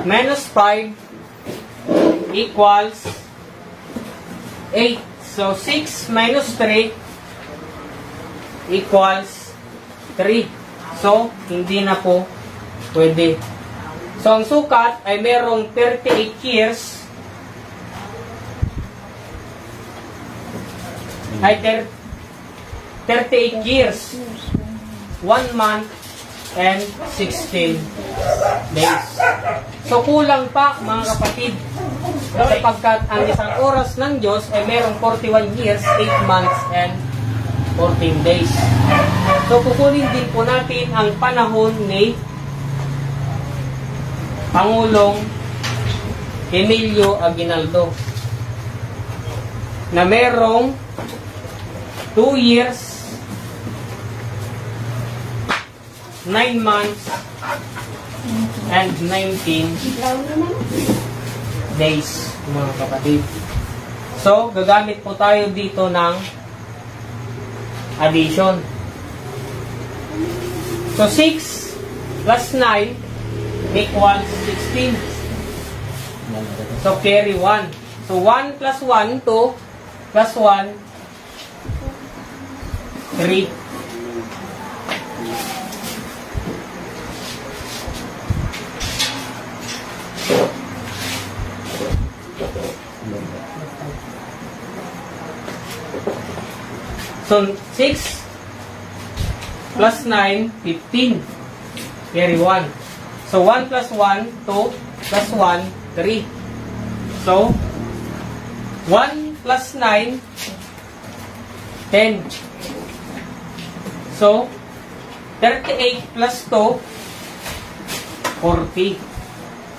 minus 5 equals 8. So, 6 minus 3 equals 3. So, hindi na po pwede. So, ang sukat ay merong 38 years. Ay, 38 years, 1 month, and 16 days. So, kulang pa, mga kapatid, sapagkat ang isang oras ng Diyos ay merong 41 years, 8 months, and 14 days. So, kukunin din po natin ang panahon ni Pangulong Emilio Aguinaldo, na merong 2 years, 9 months, and 19 days, mga kapatid. So, gagamit po tayo dito ng addition. So, 6 plus 9 equals 16. So, carry 1. So, 1 plus 1, 2, plus 1, 3. So, 6 plus 9, 15. Carry 1. So, 1 plus 1, 2, plus 1, 3. So, 1 plus 9, 10. So, 38 plus 2, 40.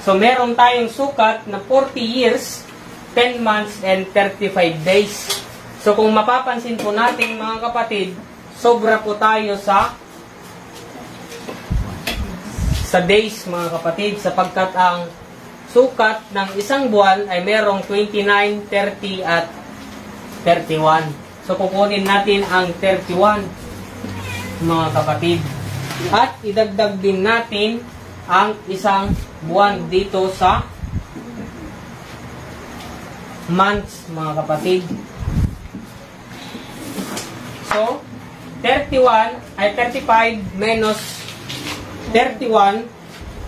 So, meron tayong sukat na 40 years, 10 months, and 35 days. So, kung mapapansin po natin mga kapatid, sobra po tayo sa days mga kapatid, sapagkat ang sukat ng isang buwan ay merong 29, 30, at 31. So, kukunin natin ang 31 mga kapatid. At idagdag din natin ang isang buwan dito sa months mga kapatid. So, 31 ay 35 minus 31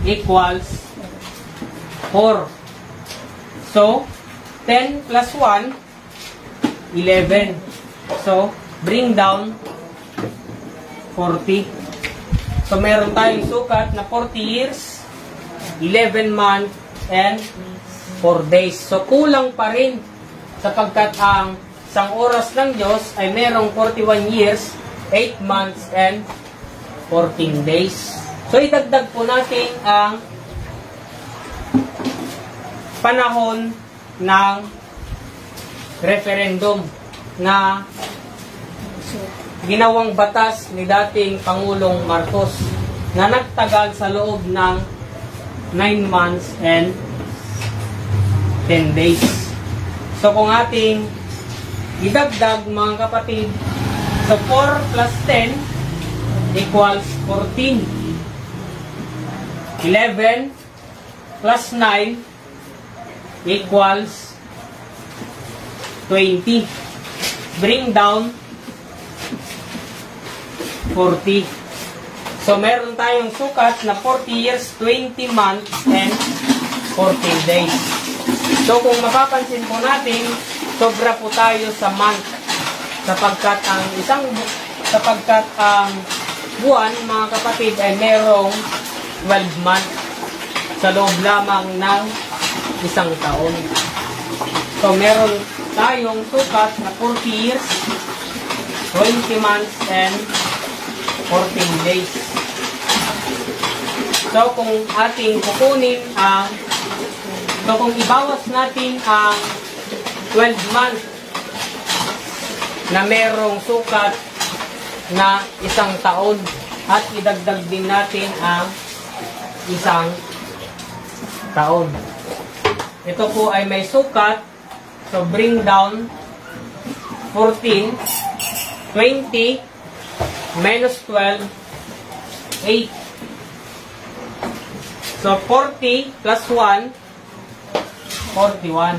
equals 4. So, 10 plus 1, 11. So, bring down 40. So, meron tayong sukat na 40 years, 11 months, and 4 days. So, kulang pa rin sapagkat ang isang oras ng Diyos ay merong 41 years, 8 months, and 14 days. So, idagdag po natin ang panahon ng referendum na ginawang batas ni dating Pangulong Marcos na nagtagal sa loob ng 9 months and 10 days. So, kung ating idagdag mga kapatid, so 4 plus 10 equals 14. 11 plus 9 equals 20. Bring down 40. So, meron tayong sukat na 40 years, 20 months, and 14 days. So, kung mapapansin po natin, sobra po tayo sa month sapagkat ang buwan, mga kapatid, ay merong 12 months sa loob lamang ng isang taon. So, meron tayong sukat na 40 years, 20 months, and 14 days. So, kung ating kukunin kung ibawas natin ang 12 months na merong sukat na isang taon at idagdag din natin ang isang taon. Ito po ay may sukat. So, bring down 14, 20, minus 12, 8. So, 40 plus 1, 41.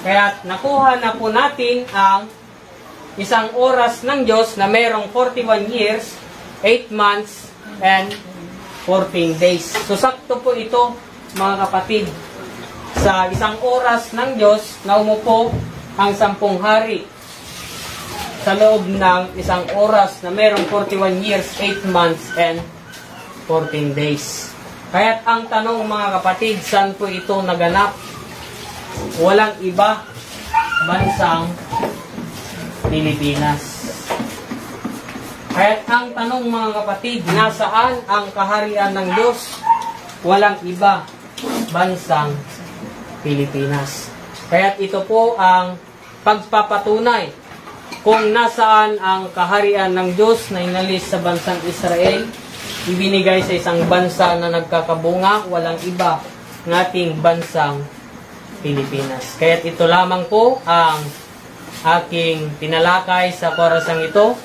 Kaya nakuha na po natin ang isang oras ng Diyos na mayroong 41 years, 8 months, and 14 days. So, sakto po ito, mga kapatid, sa isang oras ng Diyos na umupo ang 10 hari sa loob ng isang oras na mayroong 41 years, 8 months, and 14 days. Kaya't ang tanong, mga kapatid, saan po ito naganap? Walang iba, bansang Pilipinas. Kaya't ang tanong, mga kapatid, nasaan ang kaharian ng Diyos? Walang iba, bansang Pilipinas. Kaya't ito po ang pagpapatunay kung nasaan ang kaharian ng Diyos na inalis sa bansang Israel, ibinigay sa isang bansa na nagkakabunga, walang iba ng ating bansang Pilipinas. Kaya't ito lamang po ang aking tinalakay sa orasang ito.